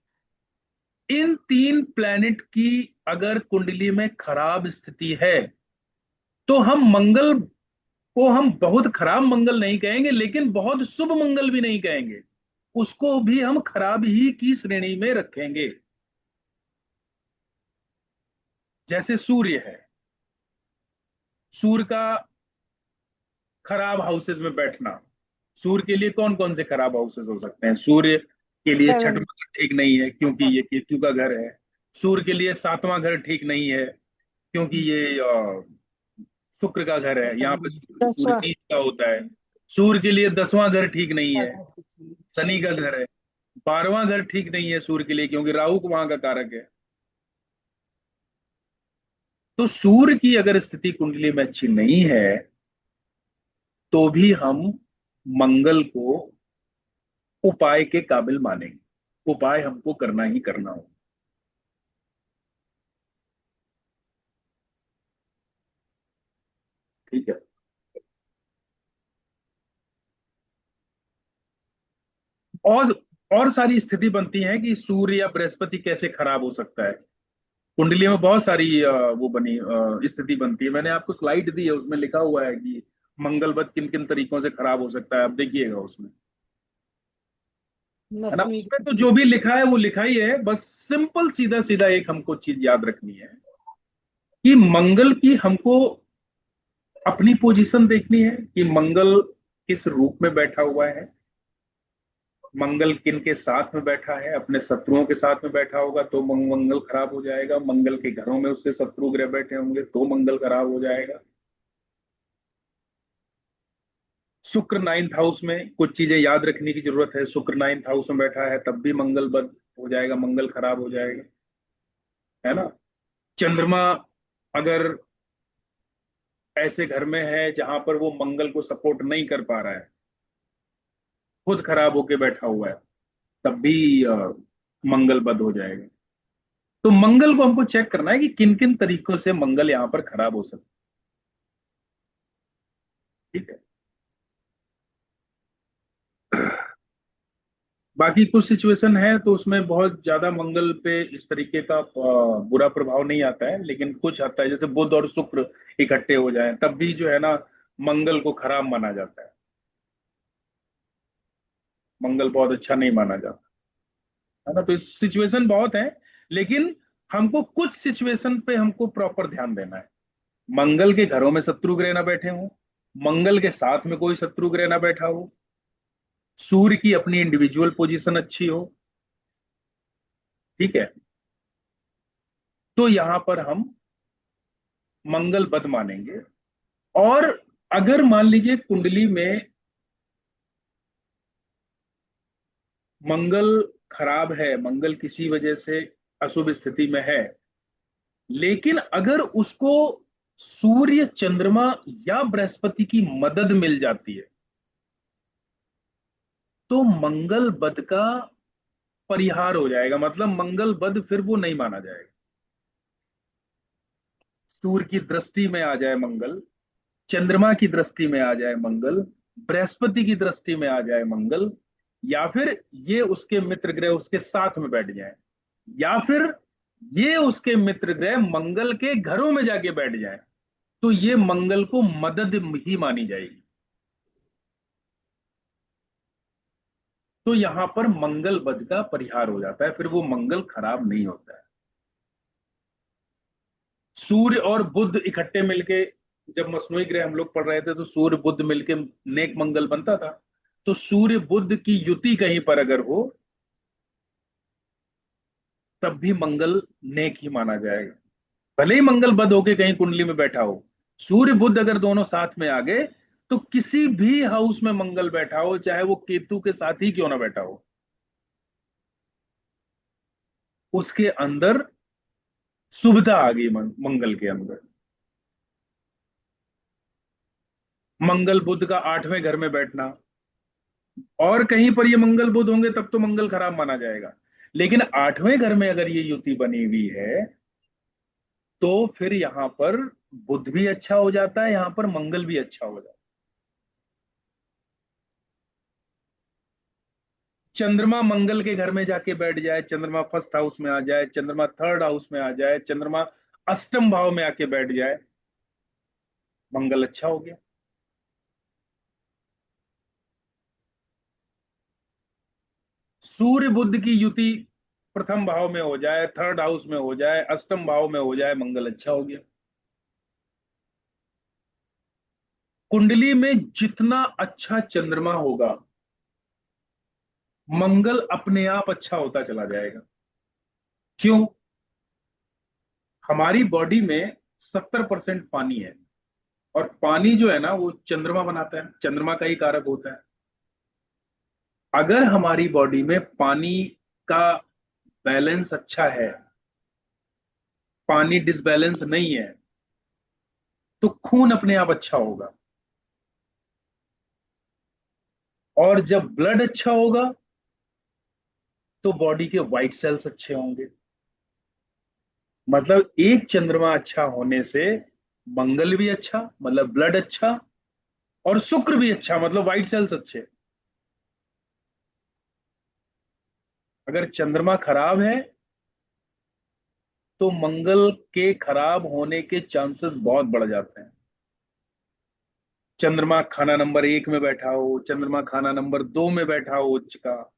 इन तीन प्लैनेट की अगर कुंडली में खराब स्थिति है, तो हम मंगल को हम बहुत खराब मंगल नहीं कहेंगे, लेकिन बहुत शुभ मंगल भी नहीं कहेंगे, उसको भी हम खराब ही की श्रेणी में रखेंगे। जैसे सूर्य है, सूर्य का खराब हाउसेस में बैठना, सूर्य के लिए कौन कौन से खराब हाउसेस हो सकते हैं? सूर्य के लिए छठवां सेवन। घर ठीक नहीं है क्योंकि ये केतु का घर है। सूर्य के लिए सातवां घर ठीक नहीं है क्योंकि ये शुक्र का घर है, यहाँ पे सूर्य 10वां। नीच का होता है। सूर्य के लिए 10वां घर ठीक नहीं है, शनि का घर है। 12वां घर ठीक नहीं है सूर्य के लिए क्योंकि राहु वहां का कारक है। तो सूर्य की अगर स्थिति कुंडली में अच्छी नहीं है, तो भी हम मंगल को उपाय के काबिल मानेंगे, उपाय हमको करना ही करना हो। ठीक है। और और सारी स्थिति बनती है कि सूर्य या बृहस्पति कैसे खराब हो सकता है। कुंडली में बहुत सारी वो बनी स्थिति बनती है। मैंने आपको स्लाइड दी है, उसमें लिखा हुआ है कि मंगलवत किन किन तरीकों से खराब हो सकता है, आप देखिएगा उसमें, है ना। मौसमी। उसमें तो जो भी लिखा है वो लिखा ही है, बस सिंपल सीधा सीधा एक हमको चीज याद रखनी है कि मंगल की हमको अपनी पोजीशन देखनी है कि मंगल किस रूप में बैठा हुआ है, मंगल किन के साथ में बैठा है। अपने शत्रुओं के साथ में बैठा होगा तो मंगल खराब हो जाएगा, मंगल के घरों में उसके शत्रु ग्रह बैठे होंगे तो मंगल खराब हो जाएगा। शुक्र 9th हाउस में, कुछ चीजें याद रखने की जरूरत है। शुक्र 9th हाउस में बैठा है तब भी मंगल बद हो जाएगा, मंगल खराब हो जाएगा, है ना। चंद्रमा अगर ऐसे घर में है जहां पर वो मंगल को सपोर्ट नहीं कर पा रहा है, खुद खराब होके बैठा हुआ है, तब भी मंगल बद हो जाएगा। तो मंगल को हमको चेक करना है कि किन किन तरीकों से मंगल यहां पर खराब हो सकता है, ठीक है। बाकी कुछ सिचुएशन है तो उसमें बहुत ज्यादा मंगल पे इस तरीके का बुरा प्रभाव नहीं आता है, लेकिन कुछ आता है, जैसे बुध और शुक्र इकट्ठे हो जाएं तब भी जो है ना मंगल को खराब माना जाता है, मंगल बहुत अच्छा नहीं माना जाता है ना। तो इस सिचुएशन बहुत है, लेकिन हमको कुछ सिचुएशन पे हमको प्रॉपर ध्यान देना है। मंगल के घरों में शत्रु ग्रह ना बैठे हों, मंगल के साथ में कोई शत्रु ग्रह ना बैठा हो, सूर्य की अपनी इंडिविजुअल पोजीशन अच्छी हो, ठीक है। तो यहां पर हम मंगल बद मानेंगे। और अगर मान लीजिए कुंडली में मंगल खराब है, मंगल किसी वजह से अशुभ स्थिति में है, लेकिन अगर उसको सूर्य, चंद्रमा या बृहस्पति की मदद मिल जाती है तो मंगल बद का परिहार हो जाएगा, मतलब मंगल बद फिर वो नहीं माना जाएगा। सूर्य की दृष्टि में आ जाए मंगल, चंद्रमा की दृष्टि में आ जाए मंगल, बृहस्पति की दृष्टि में आ जाए मंगल, या फिर ये उसके मित्र ग्रह उसके साथ में बैठ जाए, या फिर ये उसके मित्र ग्रह मंगल के घरों में जाके बैठ जाए, तो ये मंगल को मदद ही मानी जाएगी। तो यहां पर मंगल बद का परिहार हो जाता है, फिर वो मंगल खराब नहीं होता है। सूर्य और बुध इकट्ठे मिलके, जब मसनोई ग्रह हम लोग पढ़ रहे थे तो सूर्य बुध मिलके नेक मंगल बनता था। तो सूर्य बुध की युति कहीं पर अगर हो तब भी मंगल नेक ही माना जाएगा, भले ही मंगल बद होके कहीं कुंडली में बैठा हो। सूर्य बुध अगर दोनों साथ में आ गए तो किसी भी हाउस में मंगल बैठा हो, चाहे वो केतु के साथ ही क्यों ना बैठा हो, उसके अंदर शुभता आ गई मंगल के अंदर। मंगल बुध का 8वें घर में बैठना, और कहीं पर ये मंगल बुध होंगे तब तो मंगल खराब माना जाएगा, लेकिन 8वें घर में अगर ये युति बनी हुई है तो फिर यहां पर बुध भी अच्छा हो जाता है, यहां पर मंगल भी अच्छा हो जाता है। चंद्रमा मंगल के घर में जाके बैठ जाए, चंद्रमा फर्स्ट हाउस में आ जाए, चंद्रमा थर्ड हाउस में आ जाए, चंद्रमा अष्टम भाव में आके बैठ जाए, मंगल अच्छा हो गया। सूर्य बुध की युति प्रथम भाव में हो जाए, थर्ड हाउस में हो जाए, अष्टम भाव में हो जाए, मंगल अच्छा हो गया। कुंडली में जितना अच्छा चंद्रमा होगा मंगल अपने आप अच्छा होता चला जाएगा। क्यों? हमारी बॉडी में 70% पानी है, और पानी जो है ना वो चंद्रमा बनाता है, चंद्रमा का ही कारक होता है। अगर हमारी बॉडी में पानी का बैलेंस अच्छा है, पानी डिसबैलेंस नहीं है, तो खून अपने आप अच्छा होगा, और जब ब्लड अच्छा होगा तो बॉडी के व्हाइट सेल्स अच्छे होंगे। मतलब एक चंद्रमा अच्छा होने से मंगल भी अच्छा, मतलब ब्लड अच्छा, और शुक्र भी अच्छा, मतलब व्हाइट सेल्स अच्छे। अगर चंद्रमा खराब है तो मंगल के खराब होने के चांसेस बहुत बढ़ जाते हैं। चंद्रमा खाना नंबर 1 में बैठा हो, चंद्रमा खाना नंबर 2 में बैठा हो उच्च का,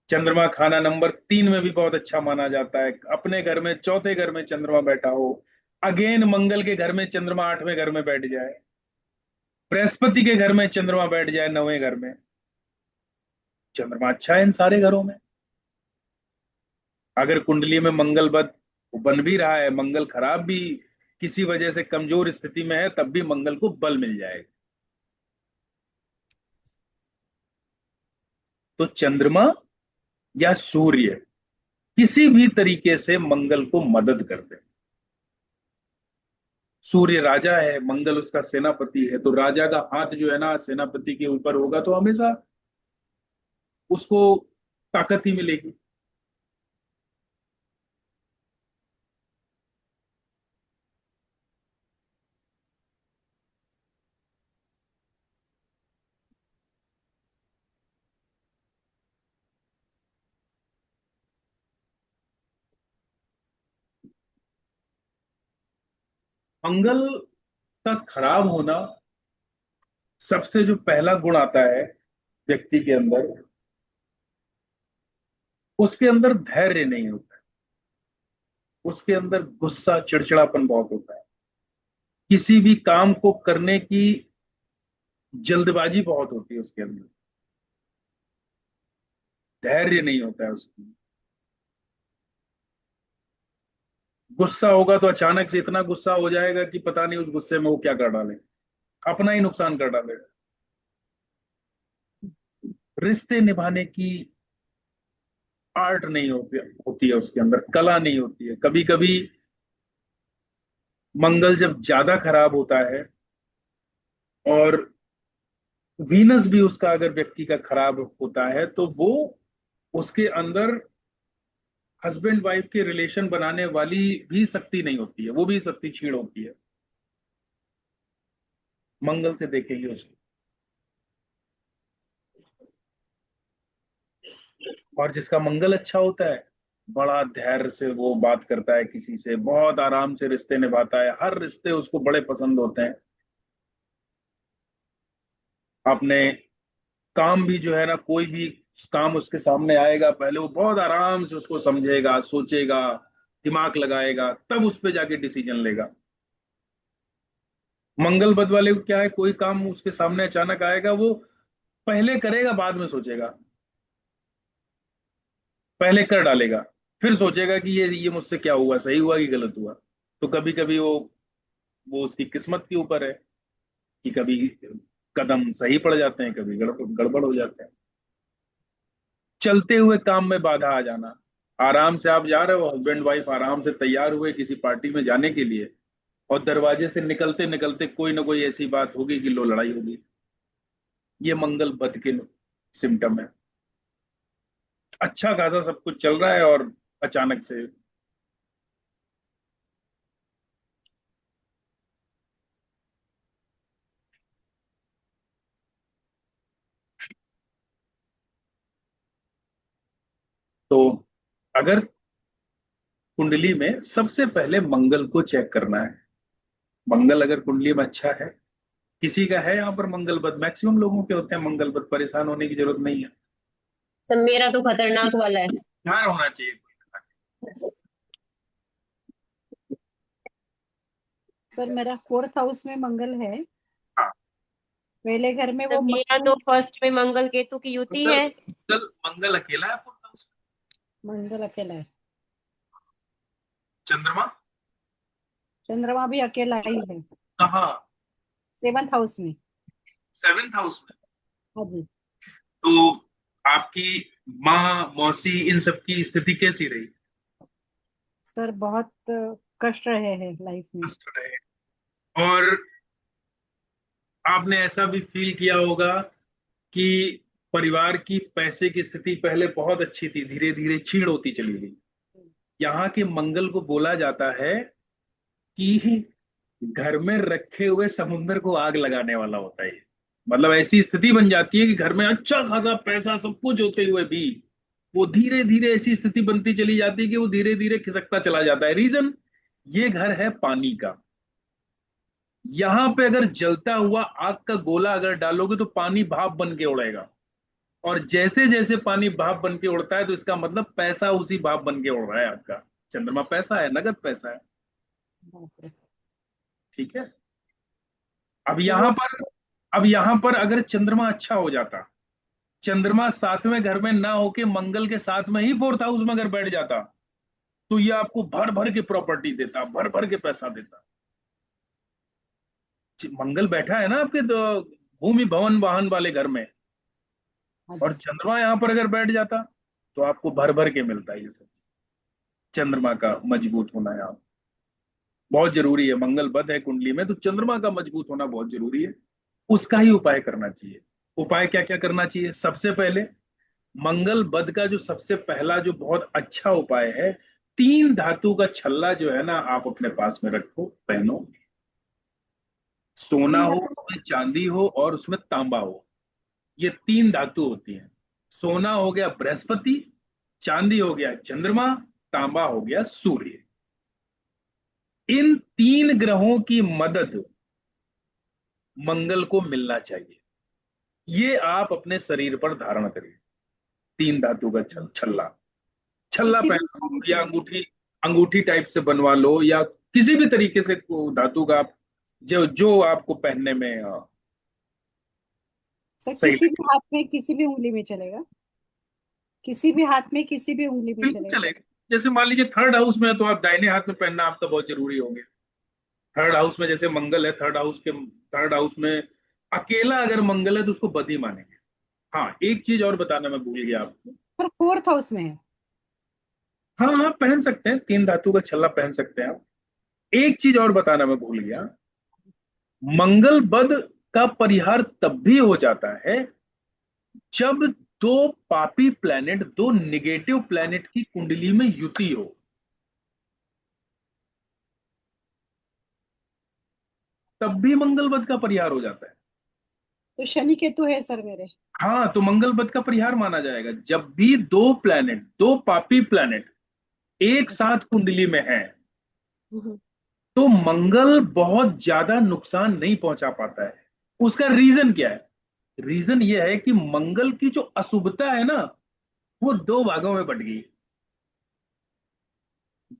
चंद्रमा खाना नंबर 3 में भी बहुत अच्छा माना जाता है। अपने घर में चौथे घर में चंद्रमा बैठा हो, अगेन मंगल के घर में चंद्रमा 8वें घर में बैठ जाए, बृहस्पति के घर में चंद्रमा बैठ जाए 9वें घर में, चंद्रमा अच्छा है इन सारे घरों में। अगर कुंडली में मंगल बद बन भी रहा है, मंगल खराब भी किसी वजह से कमजोर स्थिति में है, तब भी मंगल को बल मिल जाएगा। तो चंद्रमा या सूर्य किसी भी तरीके से मंगल को मदद करते हैं। सूर्य राजा है, मंगल उसका सेनापति है, तो राजा का हाथ जो है ना सेनापति के ऊपर होगा तो हमेशा उसको ताकत ही मिलेगी। मंगल का खराब होना, सबसे जो पहला गुण आता है व्यक्ति के अंदर, उसके अंदर धैर्य नहीं होता है, उसके अंदर गुस्सा चिड़चिड़ापन बहुत होता है, किसी भी काम को करने की जल्दबाजी बहुत होती है उसके अंदर, धैर्य नहीं होता है उसकी। गुस्सा होगा तो अचानक से इतना गुस्सा हो जाएगा कि पता नहीं उस गुस्से में वो क्या कर डाले, अपना ही नुकसान कर डालेगा। रिश्ते निभाने की आर्ट नहीं होती है उसके अंदर, कला नहीं होती है। कभी कभी मंगल जब ज्यादा खराब होता है और वीनस भी उसका अगर व्यक्ति का खराब होता है तो वो उसके अंदर हस्बैंड वाइफ के रिलेशन बनाने वाली भी शक्ति नहीं होती है, वो भी शक्ति क्षीण होती है। मंगल से देखेंगे उसको। और जिसका मंगल अच्छा होता है, बड़ा धैर्य से वो बात करता है किसी से, बहुत आराम से रिश्ते निभाता है, हर रिश्ते उसको बड़े पसंद होते हैं। अपने काम भी जो है ना, कोई भी काम उसके सामने आएगा पहले वो बहुत आराम से उसको समझेगा, सोचेगा, दिमाग लगाएगा, तब उस पे जाके डिसीजन लेगा। मंगल बद वाले को क्या है, कोई काम उसके सामने अचानक आएगा वो पहले करेगा बाद में सोचेगा, पहले कर डालेगा फिर सोचेगा कि ये मुझसे क्या हुआ, सही हुआ कि गलत हुआ। तो कभी कभी वो उसकी किस्मत के ऊपर है कि कभी कदम सही पड़ जाते हैं, कभी गड़बड़ हो जाते हैं। चलते हुए काम में बाधा आ जाना, आराम से आप जा रहे हो, हस्बैंड वाइफ आराम से तैयार हुए किसी पार्टी में जाने के लिए, और दरवाजे से निकलते निकलते कोई ना कोई ऐसी बात होगी कि लो लड़ाई होगी। ये मंगल बद के सिम्टम है। अच्छा खासा सब कुछ चल रहा है और अचानक से। तो अगर कुंडली में सबसे पहले मंगल को चेक करना है। मंगल अगर कुंडली में अच्छा है, किसी का है यहाँ पर मंगल बद, मैक्सिमम लोगों के होते हैं मंगल बद, परेशान होने की जरूरत नहीं है। तो मेरा तो खतरनाक वाला है। ध्यान होना चाहिए। सर मेरा 4th हाउस में मंगल है, हाँ, पहले घर में सर वो मेरा तो फर्स्ट में मंगल केतु की युति मंगल है। मंगल मंगल अकेला है फोर्थ हाउस में। मंगल अकेला है, चंद्रमा चंद्रमा भी अकेला ही है कहाँ? 7th हाउस में। 7th हाउस में। हाँ जी। तो आपकी माँ मौसी इन सब की स्थिति कैसी रही? सर बहुत कष्ट रहे हैं लाइफ में। कष्ट रहे। और आपने ऐसा भी फील किया होगा कि परिवार की पैसे की स्थिति पहले बहुत अच्छी थी, धीरे धीरे क्षीण होती चली गई। यहाँ के मंगल को बोला जाता है कि घर में रखे हुए समुद्र को आग लगाने वाला होता है ये। मतलब ऐसी स्थिति बन जाती है कि घर में अच्छा खासा पैसा सब कुछ होते हुए भी वो धीरे धीरे ऐसी स्थिति बनती चली जाती है कि वो धीरे धीरे खिसकता चला जाता है। रीजन, ये घर है पानी का। यहां पे अगर जलता हुआ आग का गोला अगर डालोगे तो पानी भाप बन के उड़ेगा, और जैसे जैसे पानी भाप बन के उड़ता है तो इसका मतलब पैसा उसी भाप बन के उड़ रहा है आपका। चंद्रमा पैसा है, नगद पैसा है। बाप रे। ठीक है। अब तो वो यहां पर अब यहां पर अगर चंद्रमा अच्छा हो जाता, चंद्रमा 7वें घर में ना होके मंगल के साथ में ही 4th हाउस में अगर बैठ जाता, तो ये आपको भर भर के प्रॉपर्टी देता, भर भर के पैसा देता। मंगल बैठा है ना आपके भूमि भवन वाहन वाले घर में, हाँ और जी। चंद्रमा यहाँ पर अगर बैठ जाता तो आपको भर भर के मिलता है ये सब। चंद्रमा का मजबूत होना यहाँ बहुत जरूरी है। मंगल बद है कुंडली में तो चंद्रमा का मजबूत होना बहुत जरूरी है। उसका ही उपाय करना चाहिए। उपाय क्या क्या करना चाहिए? सबसे पहले मंगल बद का जो सबसे पहला जो बहुत अच्छा उपाय है, 3 धातु का छल्ला जो है ना आप अपने पास में रखो, पहनो। सोना तीन हो, धातु। उसमें चांदी हो और उसमें तांबा हो। ये 3 धातु होती हैं। सोना हो गया बृहस्पति, चांदी हो गया चंद्रमा, तांबा हो गया सूर्य। इन 3 ग्रहों की मदद मंगल को मिलना चाहिए। ये आप अपने शरीर पर धारण करिए। 3 धातु का छल्ला छल्ला किसी भी पहन लो उम्र में या चलेगा? अंगूठी अंगूठी टाइप से बनवा लो या किसी भी तरीके से धातु का आप जो जो आपको पहनने में सर सही किसी लगे। भी हाथ में किसी भी उंगली में चलेगा? किसी भी हाथ में किसी भी उंगली में बिल्कुल चलेगा? चलेगा। जैसे मान लीजिए थर्ड हाउस में है तो आप दाहिने हाथ में पहनना आपका बहुत जरूरी हो गया। थर्ड हाउस में जैसे मंगल है, थर्ड हाउस में अकेला अगर मंगल है तो उसको बद ही मानेंगे। हाँ, एक चीज और बताना मैं भूल गया आपको। पर फोर्थ हाउस में है। हाँ हाँ, पहन सकते हैं, 3 धातु का छल्ला पहन सकते हैं आप। एक चीज और बताना मैं भूल गया। मंगल बद का परिहार तब भी हो जाता है जब दो पापी प्लैनेट, दो निगेटिव प्लैनेट की कुंडली में युति हो। तब भी मंगल बद का परिहार हो जाता है। तो शनि केतु है सर मेरे। हाँ, तो मंगल बद का परिहार माना जाएगा जब भी दो प्लैनेट, दो पापी प्लैनेट एक साथ कुंडली में हैं। हम्म। तो मंगल बहुत ज्यादा नुकसान नहीं पहुंचा पाता है। उसका रीजन क्या है? रीजन यह है कि मंगल की जो अशुभता है ना, वो 2 भागों में बट गई,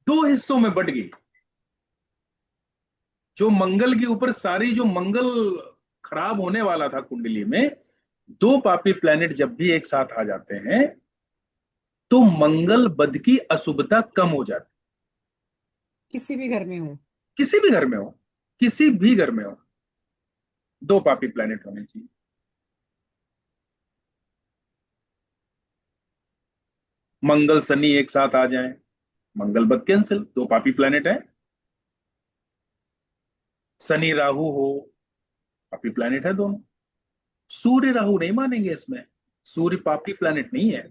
2 हिस्सों में बट गई। जो मंगल के ऊपर सारी जो मंगल खराब होने वाला था कुंडली में, 2 पापी प्लैनेट जब भी एक साथ आ जाते हैं तो मंगल बद की अशुभता कम हो जाती है। किसी भी घर में हो। किसी भी घर में हो, किसी भी घर में हो, 2 पापी प्लैनेट होने चाहिए। मंगल शनि एक साथ आ जाएं, मंगल बद कैंसिल, 2 पापी प्लैनेट है। शनि राहु हो, पापी प्लैनेट है दोनों। सूर्य राहु नहीं मानेंगे इसमें, सूर्य पापी प्लैनेट नहीं है।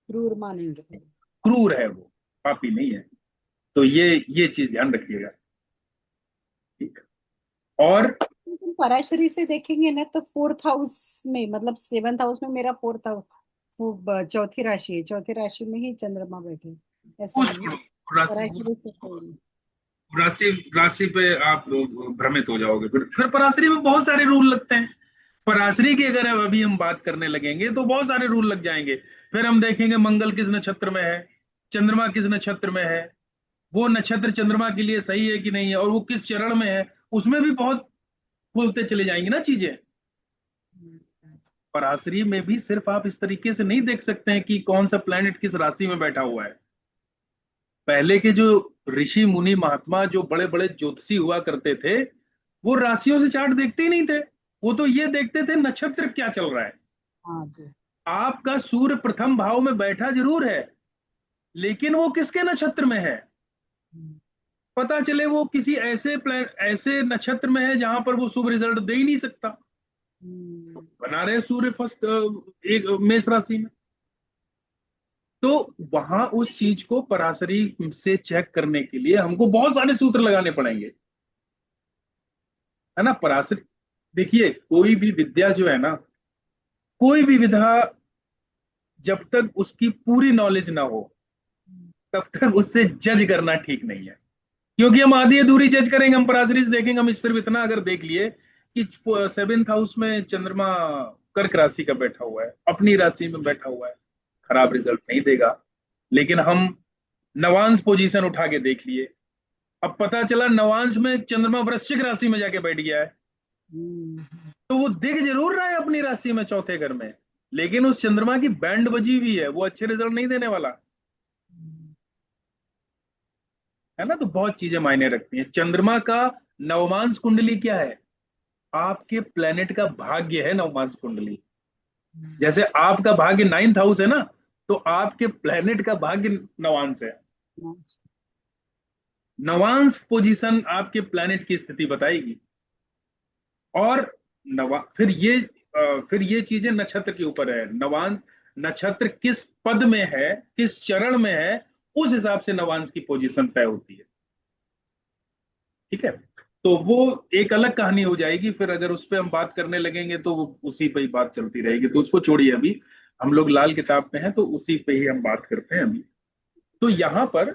क्रूर मानेंगे। क्रूर है वो, पापी नहीं है। तो ये चीज ध्यान रखिएगा। ठीक है। और तुम पराशरी से देखेंगे ना तो फोर्थ हाउस में मतलब सेवंथ हाउस में मेरा फोर्थ हाउस, वो चौथी राशि है, चौथी राशि में ही चंद्रमा बैठे, ऐसा कुछ नहीं है। छोड़ो, राशि पराशरी से कोई नहीं। राशि राशि पे आप भ्रमित हो जाओगे। फिर पराशरी में बहुत सारे रूल लगते हैं। पराशरी की अगर अभी हम बात करने लगेंगे तो बहुत सारे रूल लग जाएंगे। फिर हम देखेंगे मंगल किस नक्षत्र में है, चंद्रमा किस नक्षत्र में है, वो नक्षत्र चंद्रमा के लिए सही है कि नहीं है, और वो किस चरण में है। उसमें भी बहुत खुलते चले जाएंगी ना चीजें। पराशरी में भी सिर्फ आप इस तरीके से नहीं देख सकते हैं कि कौन सा प्लैनेट किस राशि में बैठा हुआ है। पहले के जो ऋषि मुनि महात्मा, जो बड़े बड़े ज्योतिषी हुआ करते थे, वो राशियों से चार्ट देखते ही नहीं थे। वो तो ये देखते थे नक्षत्र क्या चल रहा है। हाँ जी। आपका सूर्य प्रथम भाव में बैठा जरूर है, लेकिन वो किसके नक्षत्र में है? पता चले वो किसी ऐसे नक्षत्र में है जहां पर वो शुभ रिजल्ट दे ही नहीं सकता। बना रहे सूर्य फर्स्ट एक मेष राशि में। तो वहां उस चीज को पराशरी से चेक करने के लिए हमको बहुत सारे सूत्र लगाने पड़ेंगे, है ना। पराशरी, देखिए कोई भी विद्या जो है ना, कोई भी विधा, जब तक उसकी पूरी नॉलेज ना हो तब तक उससे जज करना ठीक नहीं है। क्योंकि हम आधी अधूरी जज करेंगे। हम पराशरी से देखेंगे, हम सिर्फ इतना अगर देख लिए कि 7th हाउस में चंद्रमा कर्क राशि का बैठा हुआ है, अपनी राशि में बैठा हुआ है, खराब रिजल्ट नहीं देगा। लेकिन हम नवांश पोजीशन उठा के देख लिए, अब पता चला नवांश में चंद्रमा वृश्चिक राशि में जाके बैठ गया है, तो वो दिख जरूर रहा है अपनी राशि में चौथे घर में, लेकिन उस चंद्रमा की बैंड बजी हुई है, वो अच्छे रिजल्ट नहीं देने वाला, है ना। तो बहुत चीजें मायने रखती हैं। चंद्रमा का नवमांश कुंडली क्या है? आपके प्लेनेट का भाग्य है नवमांश कुंडली। जैसे आपका भाग्य 9th हाउस है ना, तो आपके प्लेनेट का भाग्य नवांश है। नवांश पोजीशन आपके प्लेनेट की स्थिति बताएगी। और फिर ये चीजें नक्षत्र के ऊपर है। नवांश नक्षत्र किस पद में है, किस चरण में है, उस हिसाब से नवांश की पोजीशन तय होती है। ठीक है, तो वो एक अलग कहानी हो जाएगी। फिर अगर उस पर हम बात करने लगेंगे तो वो उसी पे ही बात चलती रहेगी, तो उसको छोड़िए। अभी हम लोग लाल किताब में हैं, तो उसी पे ही हम बात करते हैं अभी। तो यहां पर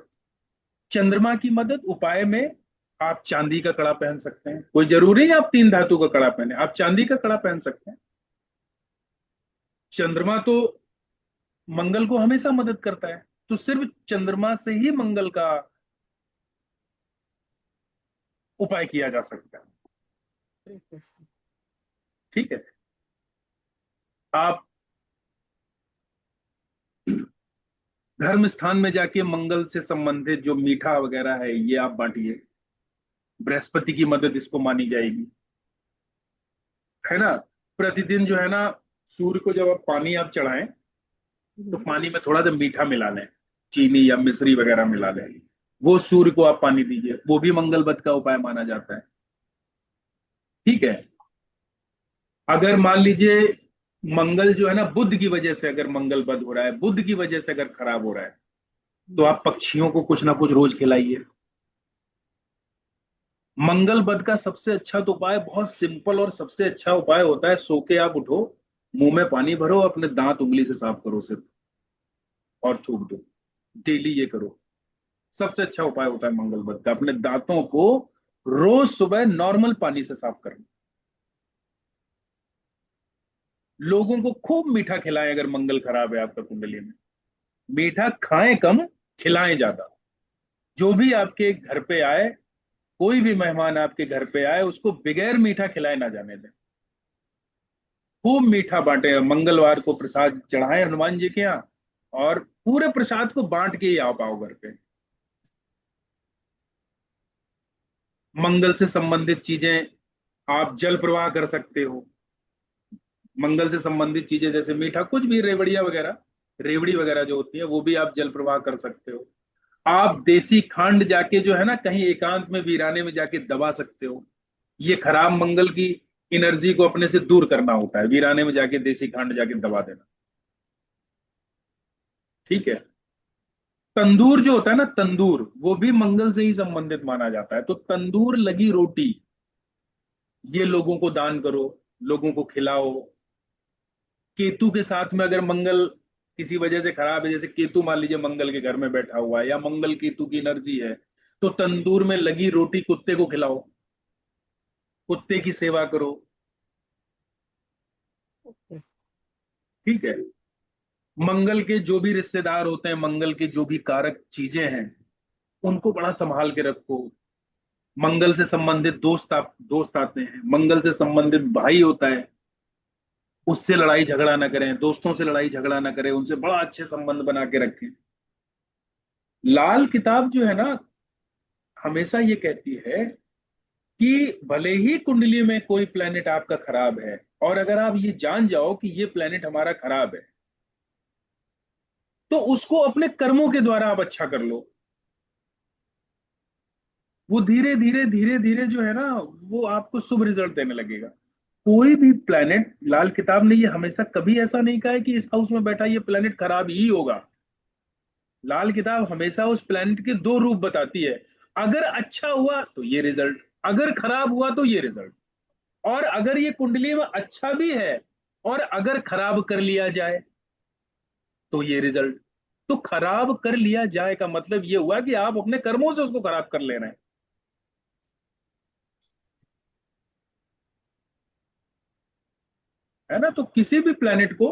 चंद्रमा की मदद उपाय में आप चांदी का कड़ा पहन सकते हैं। कोई जरूरी है आप 3 धातु का कड़ा पहने, आप चांदी का कड़ा पहन सकते हैं। चंद्रमा तो मंगल को हमेशा मदद करता है, तो सिर्फ चंद्रमा से ही मंगल का उपाय किया जा सकता है। ठीक है, आप धर्म स्थान में जाके मंगल से संबंधित जो मीठा वगैरह है ये आप बांटिए। बृहस्पति की मदद इसको मानी जाएगी, है ना। प्रतिदिन जो है ना, सूर्य को जब आप पानी आप चढ़ाएं, तो पानी में थोड़ा सा मीठा मिला लें, चीनी या मिश्री वगैरह मिला लें, वो सूर्य को आप पानी दीजिए। वो भी मंगल वध का उपाय माना जाता है। ठीक है, अगर मान लीजिए मंगल जो है ना, बुध की वजह से अगर मंगल वध हो रहा है, बुध की वजह से अगर खराब हो रहा है, तो आप पक्षियों को कुछ ना कुछ रोज खिलाइए। मंगल वध का सबसे अच्छा तो उपाय, बहुत सिंपल और सबसे अच्छा उपाय होता है, सो के आप उठो, मुंह में पानी भरो, अपने दांत उंगली से साफ करो सिर्फ, और थूक दो। डेली ये करो, सबसे अच्छा उपाय होता है मंगल वध का। अपने दांतों को रोज सुबह नॉर्मल पानी से साफ करना। लोगों को खूब मीठा खिलाएं अगर मंगल खराब है आपका कुंडली में। मीठा खाएं कम, खिलाएं ज्यादा। जो भी आपके घर पे आए, कोई भी मेहमान आपके घर पे आए, उसको बगैर मीठा खिलाए ना जाने दें। खूब मीठा बांटे। मंगलवार को प्रसाद चढ़ाएं हनुमान जी के यहाँ, और पूरे प्रसाद को बांट के ही आओ पाओ घर पे। मंगल से संबंधित चीजें आप जल प्रवाह कर सकते हो। मंगल से संबंधित चीजें जैसे मीठा, कुछ भी, रेवड़िया वगैरह, रेवड़ी वगैरह जो होती है, वो भी आप जल प्रवाह कर सकते हो। आप देसी खांड जाके जो है ना, कहीं एकांत में वीराने में जाके दबा सकते हो। ये खराब मंगल की एनर्जी को अपने से दूर करना होता है, वीराने में जाके देसी खांड जाके दबा देना। ठीक है, तंदूर जो होता है ना, तंदूर, वो भी मंगल से ही संबंधित माना जाता है। तो तंदूर लगी रोटी, ये लोगों को दान करो, लोगों को खिलाओ। केतु के साथ में अगर मंगल किसी वजह से खराब है, जैसे केतु मान लीजिए मंगल के घर में बैठा हुआ है, या मंगल केतु की एनर्जी है, तो तंदूर में लगी रोटी कुत्ते को खिलाओ, कुत्ते की सेवा करो। ठीक है, मंगल के जो भी रिश्तेदार होते हैं, मंगल के जो भी कारक चीजें हैं, उनको बड़ा संभाल के रखो। मंगल से संबंधित दोस्त आते हैं, मंगल से संबंधित भाई होता है, उससे लड़ाई झगड़ा ना करें, दोस्तों से लड़ाई झगड़ा ना करें, उनसे बड़ा अच्छे संबंध बना के रखें। लाल किताब जो है ना, हमेशा ये कहती है कि भले ही कुंडली में कोई प्लेनेट आपका खराब है, और अगर आप ये जान जाओ कि ये प्लेनेट हमारा खराब है, तो उसको अपने कर्मों के द्वारा आप अच्छा कर लो। वो धीरे धीरे धीरे धीरे जो है ना, वो आपको शुभ रिजल्ट देने लगेगा। कोई भी प्लेनेट, लाल किताब ने ये हमेशा कभी ऐसा नहीं कहा है कि इस हाउस में बैठा ये प्लेनेट खराब ही होगा। लाल किताब हमेशा उस प्लेनेट के दो रूप बताती है। अगर अच्छा हुआ तो ये रिजल्ट, अगर खराब हुआ तो ये रिजल्ट। और अगर ये कुंडली में अच्छा भी है, और अगर खराब कर लिया जाए तो ये रिजल्ट। तो खराब कर लिया जाए का मतलब ये हुआ कि आप अपने कर्मों से उसको खराब कर ले रहे हैं, है ना। तो किसी भी प्लेनेट को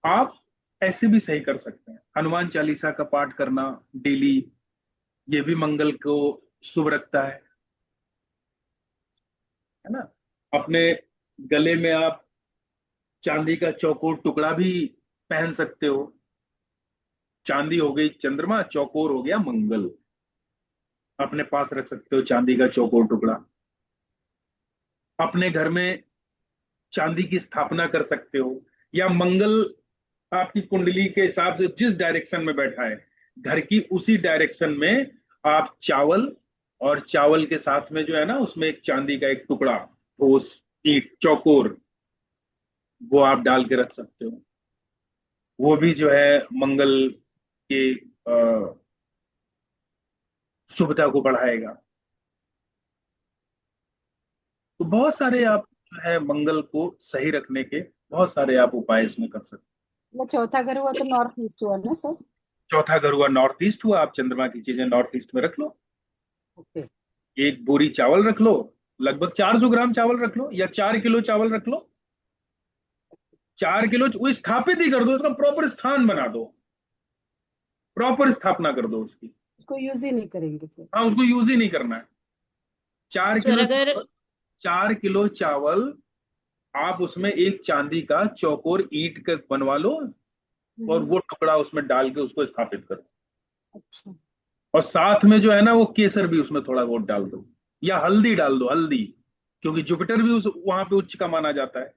आप ऐसे भी सही कर सकते हैं। हनुमान चालीसा का पाठ करना डेली, ये भी मंगल को शुभ रखता है ना। अपने गले में आप चांदी का चौकोर टुकड़ा भी पहन सकते हो। चांदी हो गई चंद्रमा, चौकोर हो गया मंगल, अपने पास रख सकते हो चांदी का चौकोर टुकड़ा। अपने घर में चांदी की स्थापना कर सकते हो, या मंगल आपकी कुंडली के हिसाब से जिस डायरेक्शन में बैठा है घर की, उसी डायरेक्शन में आप चावल, और चावल के साथ में जो है ना उसमें एक चांदी का एक टुकड़ा, ठोस ईंट चौकोर, वो आप डाल के रख सकते हो। वो भी जो है मंगल के शुभता को बढ़ाएगा। तो बहुत सारे आप जो है मंगल को सही रखने के बहुत सारे आप उपाय इसमें कर सकते वो चौथा घर हुआ तो नॉर्थ ईस्ट हुआ ना सर? हो। चौथा घर हुआ नॉर्थ ईस्ट हुआ, आप चंद्रमा की चीजें नॉर्थ ईस्ट में रख लो। ओके। एक बोरी चावल रख लो, लगभग 400 ग्राम चावल रख लो, या 4 किलो चावल रख लो। 4 किलो वो स्थापित ही कर दो, उसका प्रॉपर स्थान बना दो, प्रॉपर स्थापना कर दो उसकी। उसको यूज ही नहीं करेंगे फिर? हाँ, उसको यूज ही नहीं करना है। चार सर किलो अगर चावल 4 किलो चावल आप उसमें एक चांदी का चौकोर ईंट का बनवा लो, और वो टुकड़ा उसमें डाल के उसको स्थापित करो। अच्छा। और साथ में जो है ना वो केसर भी उसमें थोड़ा बहुत डाल दो, या हल्दी डाल दो, हल्दी, क्योंकि जुपिटर भी उस वहां पे उच्च का माना जाता है।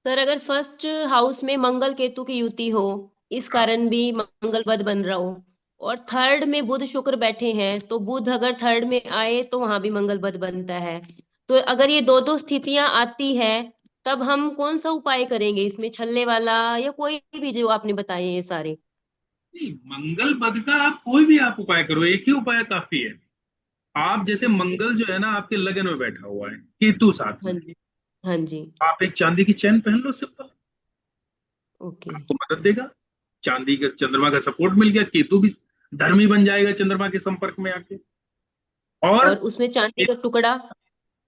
सर अगर फर्स्ट हाउस में मंगल केतु की युति हो, इस हाँ, कारण भी मंगल बद बन रहा हो, और थर्ड में बुध शुक्र बैठे हैं, तो बुध अगर थर्ड में आए तो वहां भी मंगल बद बनता है। तो अगर ये दो दो स्थितियां आती है, तब हम कौन सा उपाय करेंगे इसमें, छल्ले वाला या कोई भी जो आपने बताए ये सारे? नहीं, मंगल बद का आप कोई भी आप उपाय करो, एक ही उपाय काफी है। आप जैसे ओके। मंगल जो है ना आपके लगन में बैठा हुआ है, केतु साथ हाँ में, जी। हाँ जी। आप एक चांदी की चैन पहन लो, सिंपल, ओके। आपको मदद देगा। चांदी का चंद्रमा का सपोर्ट मिल गया, केतु भी धर्मी बन जाएगा चंद्रमा के संपर्क में आके। और और उसमें चांदी का टुकड़ा,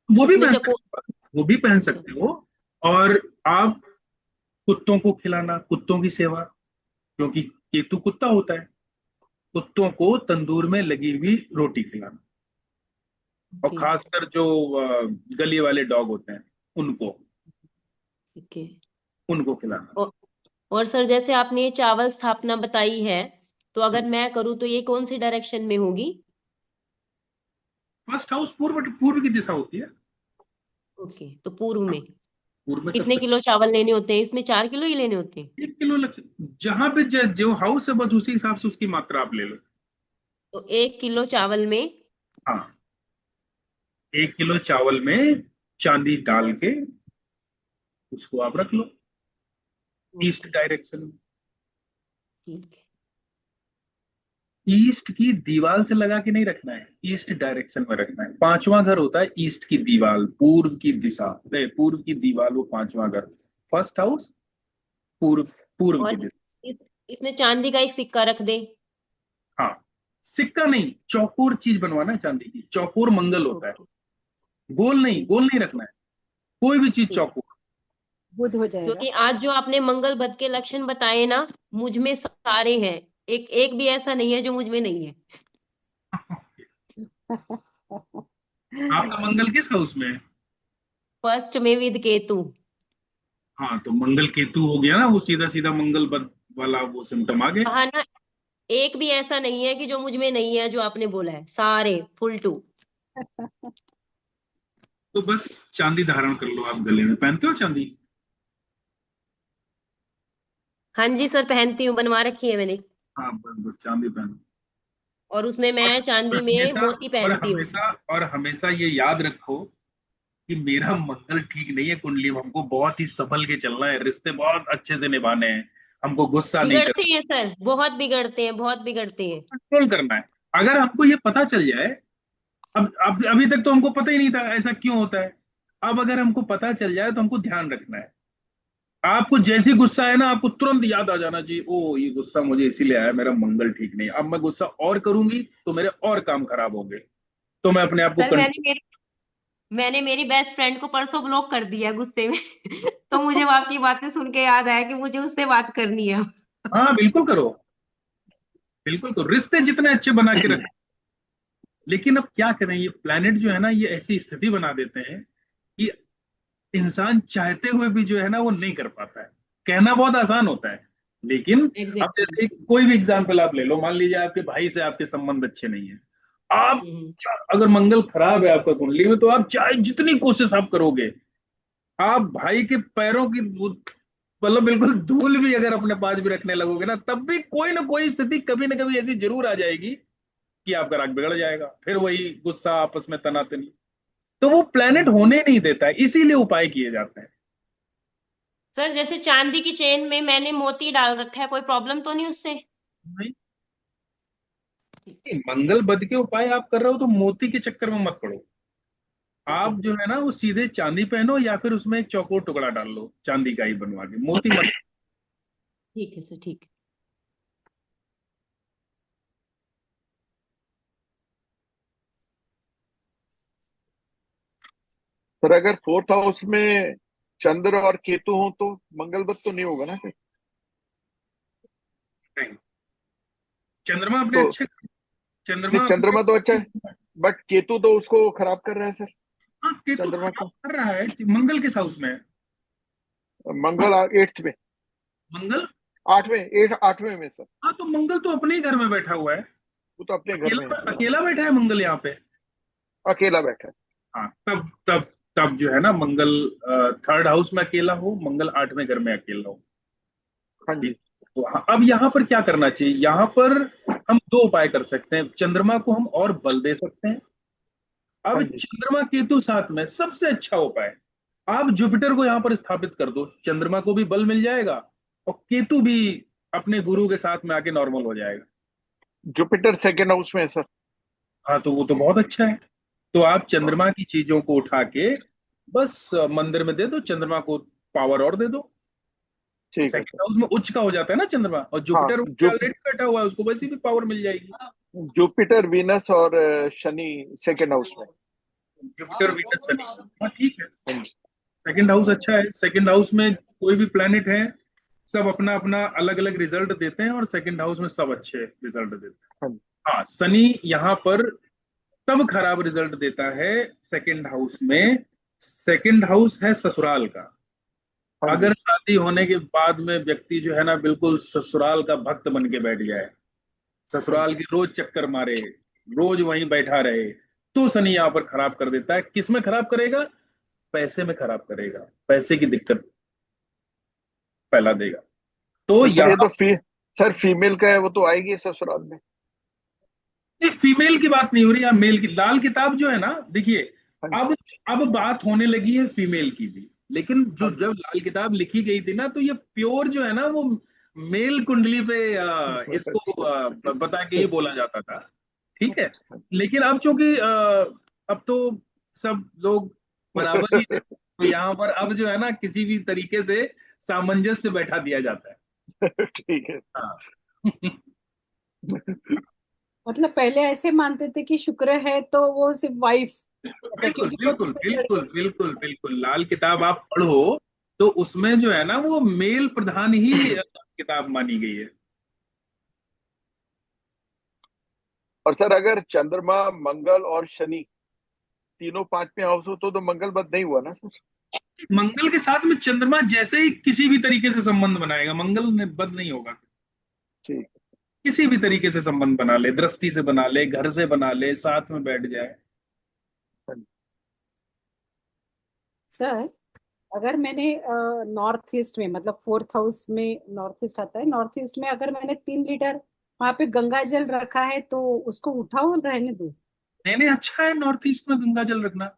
वो भी उसमें पहन चकोर। सकते हो, वो भी पहन अच्छा। सकते हो। और आप कुत्तों को खिलाना, कुत्तों की सेवा, क्योंकि केतु कुत्ता होता है, कुत्तों को तंदूर में लगी हुई रोटी खिलाना, और ओके। खासकर जो गली वाले डॉग होते हैं उनको, ठीक है। उनको खिलाना। और, और सर जैसे आपने ये चावल स्थापना बताई है, तो अगर मैं करूँ तो ये कौन सी डायरेक्शन में होगी? फर्स्ट हाउस पूर्व पूर्व की दिशा होती है। ओके, तो पूर्व हाँ, में। पूर्व में कर कितने सकते किलो चावल लेने होते हैं इसमें? 4 किलो ही लेने होते हैं? हैं। 1 किलो जहां पे जो हाउस है बस उसी हिसाब से उसकी मात्रा आप ले लो। तो 1 किलो चावल में। हाँ, 1 किलो चावल में चांदी डाल के उसको आप रख लो ईस्ट ओके। डायरेक्शन में। ठीक है। ईस्ट की दीवार से लगा के नहीं रखना है, ईस्ट डायरेक्शन में रखना है। पांचवा घर होता है ईस्ट की दीवार, पूर्व की दिशा, नहीं, पूर्व की दीवार वो पांचवा घर। फर्स्ट हाउस पूर्व, पूर्व की और दिशा। इसमें चांदी का एक सिक्का रख दे? हाँ, सिक्का नहीं, चौकोर चीज बनवाना है चांदी की, चौकोर मंगल होता है, ओके। गोल नहीं, ठीक। गोल नहीं रखना है, कोई भी चीज ठीक। चौकोर। बुध हो जाएगा। क्योंकि आज जो आपने मंगल बद के लक्षण बताए ना, मुझ में सारे हैं, एक एक भी ऐसा नहीं है जो मुझ में नहीं है। आपका मंगल किस हाउस में है? फर्स्ट में विद केतु। हाँ, तो मंगल केतु हो गया ना, वो सीधा सीधा मंगल बद वाला वो सिम्टम आ गए। कहा ना, एक भी ऐसा नहीं है कि जो मुझ में नहीं है, जो आपने बोला है सारे फुल टू। तो बस चांदी धारण कर लो, आप गले में पहनते हो चांदी? हाँ जी सर, पहनती हूँ, बनवा रखी है मैंने। हाँ, बस बस चांदी पहनो। और उसमें और मैं चांदी में हमेशा, मोती पहनती हूँ। और हमेशा ये याद रखो कि मेरा मंगल ठीक नहीं है कुंडली में, हमको बहुत ही संभल के चलना है, रिश्ते बहुत अच्छे से निभाने हैं, हमको गुस्सा नहीं बिगड़ते करना, हैं सर, बहुत बिगड़ते हैं, बहुत बिगड़ते हैं। कंट्रोल करना है। अगर हमको ये पता चल जाए, अब अभी तक तो हमको पता ही नहीं था ऐसा क्यों होता है, अब अगर हमको पता चल जाए तो हमको ध्यान रखना है। आपको जैसी गुस्सा है ना, आपको तुरंत याद आ जाना चाहिए, ओ ये गुस्सा मुझे इसीलिए आया, मेरा मंगल ठीक नहीं है, अब मैं गुस्सा और करूंगी तो मेरे और काम खराब होंगे। तो मैं अपने आप को सर कंट्रोल। मैंने मेरी बेस्ट फ्रेंड को परसों ब्लॉक कर दिया गुस्से में। तो मुझे वो आपकी बातें सुन के याद आया कि मुझे उससे बात करनी है। हाँ, बिल्कुल करो, बिल्कुल करो, रिश्ते जितने अच्छे बना के रखें। लेकिन अब क्या करें, ये प्लेनेट जो है ना ये ऐसी स्थिति बना देते हैं कि इंसान चाहते हुए भी जो है ना वो नहीं कर पाता है। कहना बहुत आसान होता है, लेकिन अब एग्जैक्टली। जैसे कोई भी एग्जाम्पल आप ले लो, मान लीजिए आपके भाई से आपके संबंध अच्छे नहीं है, आप अगर मंगल खराब है आपका कुंडली में, तो आप चाहे जितनी कोशिश आप करोगे, आप भाई के पैरों की मतलब बिल्कुल धूल भी अगर अपने पास भी रखने लगोगे ना, तब भी कोई ना कोई स्थिति कभी ना कभी ऐसी जरूर आ जाएगी कि आपका राग बिगड़ जाएगा, फिर वही गुस्सा, आपस में तनातनी। तो वो प्लेनेट होने नहीं देता है, इसीलिए उपाय किए जाते हैं। सर जैसे चांदी की चेन में मैंने मोती डाल रखा है, कोई प्रॉब्लम तो नहीं उससे? नहीं, मंगल बद के उपाय आप कर रहे हो तो मोती के चक्कर में मत पड़ो। ओके। आप जो है ना वो सीधे चांदी पहनो, या फिर उसमें एक चौकोर टुकड़ा डाल लो चांदी का ही बनवा के, मोती मत। ठीक है सर, ठीक है। सर अगर फोर्थ हाउस में चंद्र और केतु हो तो मंगल बद तो नहीं होगा ना फिर? नहीं, चंद्रमा अपने तो अच्छे, नहीं, चंद्रमा चंद्रमा तो अच्छा है, अपने, बट केतु तो उसको खराब कर रहा है सर, हाँ केतु चंद्रमा खराब को। कर रहा है। मंगल किस हाउस में है? मंगल 8th में, मंगल, 8वें में सर। हाँ तो मंगल तो अपने ही घर में बैठा हुआ है। वो तो अपने घर में है, अकेला बैठा है मंगल यहाँ पे। अकेला बैठा है। हाँ, तब तब तब जो है ना, मंगल थर्ड हाउस में अकेला हो, मंगल 8वें घर में अकेला हो। हाँ जी। ठीक। तो हाँ, अब यहाँ पर क्या करना चाहिए? यहाँ पर हम दो उपाय कर सकते हैं। चंद्रमा को हम और बल दे सकते हैं। अब हाँ जी। चंद्रमा केतु साथ में सबसे अच्छा उपाय, आप जुपिटर को यहाँ पर स्थापित कर दो, चंद्रमा को भी बल मिल जाएगा और केतु भी अपने गुरु के साथ में आके नॉर्मल हो जाएगा। जुपिटर 2nd हाउस में है सर। हाँ तो वो तो बहुत अच्छा है। तो आप चंद्रमा की चीजों को उठा के बस मंदिर में दे दो, चंद्रमा को पावर और दे दो। ठीक है सर। सेकंड हाउस में उच्च का हो जाता है ना चंद्रमा, और हाँ, जुपिटर ऑलरेडी बैठा हुआ है, उसको वैसे भी पावर मिल जाएगी। जुपिटर वीनस और शनि 2nd हाउस में। जुपिटर वीनस शनि, हाँ ठीक है। हाँ जी। सेकंड हाउस अच्छा है। सेकंड हाउस में कोई भी प्लेनेट है, सब अपना अपना अलग अलग रिजल्ट देते हैं, और सेकंड हाउस में सब अच्छे रिजल्ट देते हैं। हाँ जी। हाँ, शनि यहाँ पर तब खराब रिजल्ट देता है सेकंड हाउस में। सेकंड हाउस है ससुराल का। हाँ जी। अगर शादी होने के बाद में व्यक्ति जो है ना बिल्कुल ससुराल का भक्त बन के बैठ जाए, हाँ जी। ससुराल के रोज चक्कर मारे, रोज वहीं बैठा रहे, तो शनि यहाँ पर खराब कर देता है। किस में खराब करेगा? पैसे में खराब करेगा, पैसे की दिक्कत फैला देगा। तो तो सर ये यहाँ तो सर फीमेल का है, वो तो आएगी ससुराल में। फीमेल की बात नहीं हो रही, यहाँ मेल की। लाल किताब जो है ना, देखिए, हाँ जी। अब बात होने लगी है फीमेल की भी, लेकिन जो हाँ जी। जब लाल किताब लिखी गई थी ना, तो ये प्योर जो है ना वो मेल कुंडली पे इसको अच्छा। बता के ही बोला जाता था। ठीक है। अच्छा। लेकिन अब चूंकि अब तो सब लोग बराबर ही है, तो यहाँ पर अब जो है ना किसी भी तरीके से सामंजस्य बैठा दिया जाता है। ठीक है। हाँ। मतलब पहले ऐसे मानते थे कि शुक्र है तो वो सिर्फ वाइफ ऐसा, बिल्कुल क्योंकि वो तो बिल्कुल फिर बिल्कुल लड़के। बिल्कुल बिल्कुल, लाल किताब आप पढ़ो तो उसमें जो है ना वो मेल प्रधान ही किताब मानी गई है। और सर अगर चंद्रमा मंगल और शनि तीनों 5वें हाउस हो तो मंगल बद नहीं हुआ ना सर? मंगल के साथ में चंद्रमा जैसे ही किसी भी तरीके से संबंध बनाएगा, मंगल ने बद नहीं होगा। ठीक किसी भी तरीके से संबंध बना ले, दृष्टि से बना ले, घर से बना ले, साथ में बैठ जाए। है। सर अगर मैंने नॉर्थ ईस्ट में, मतलब फोर्थ हाउस में नॉर्थ ईस्ट आता है, नॉर्थ ईस्ट में अगर मैंने 3 लीटर वहां पे गंगा जल रखा है तो उसको उठाओ और रहने दो? नहीं नहीं, अच्छा है नॉर्थ ईस्ट में गंगा जल रखना।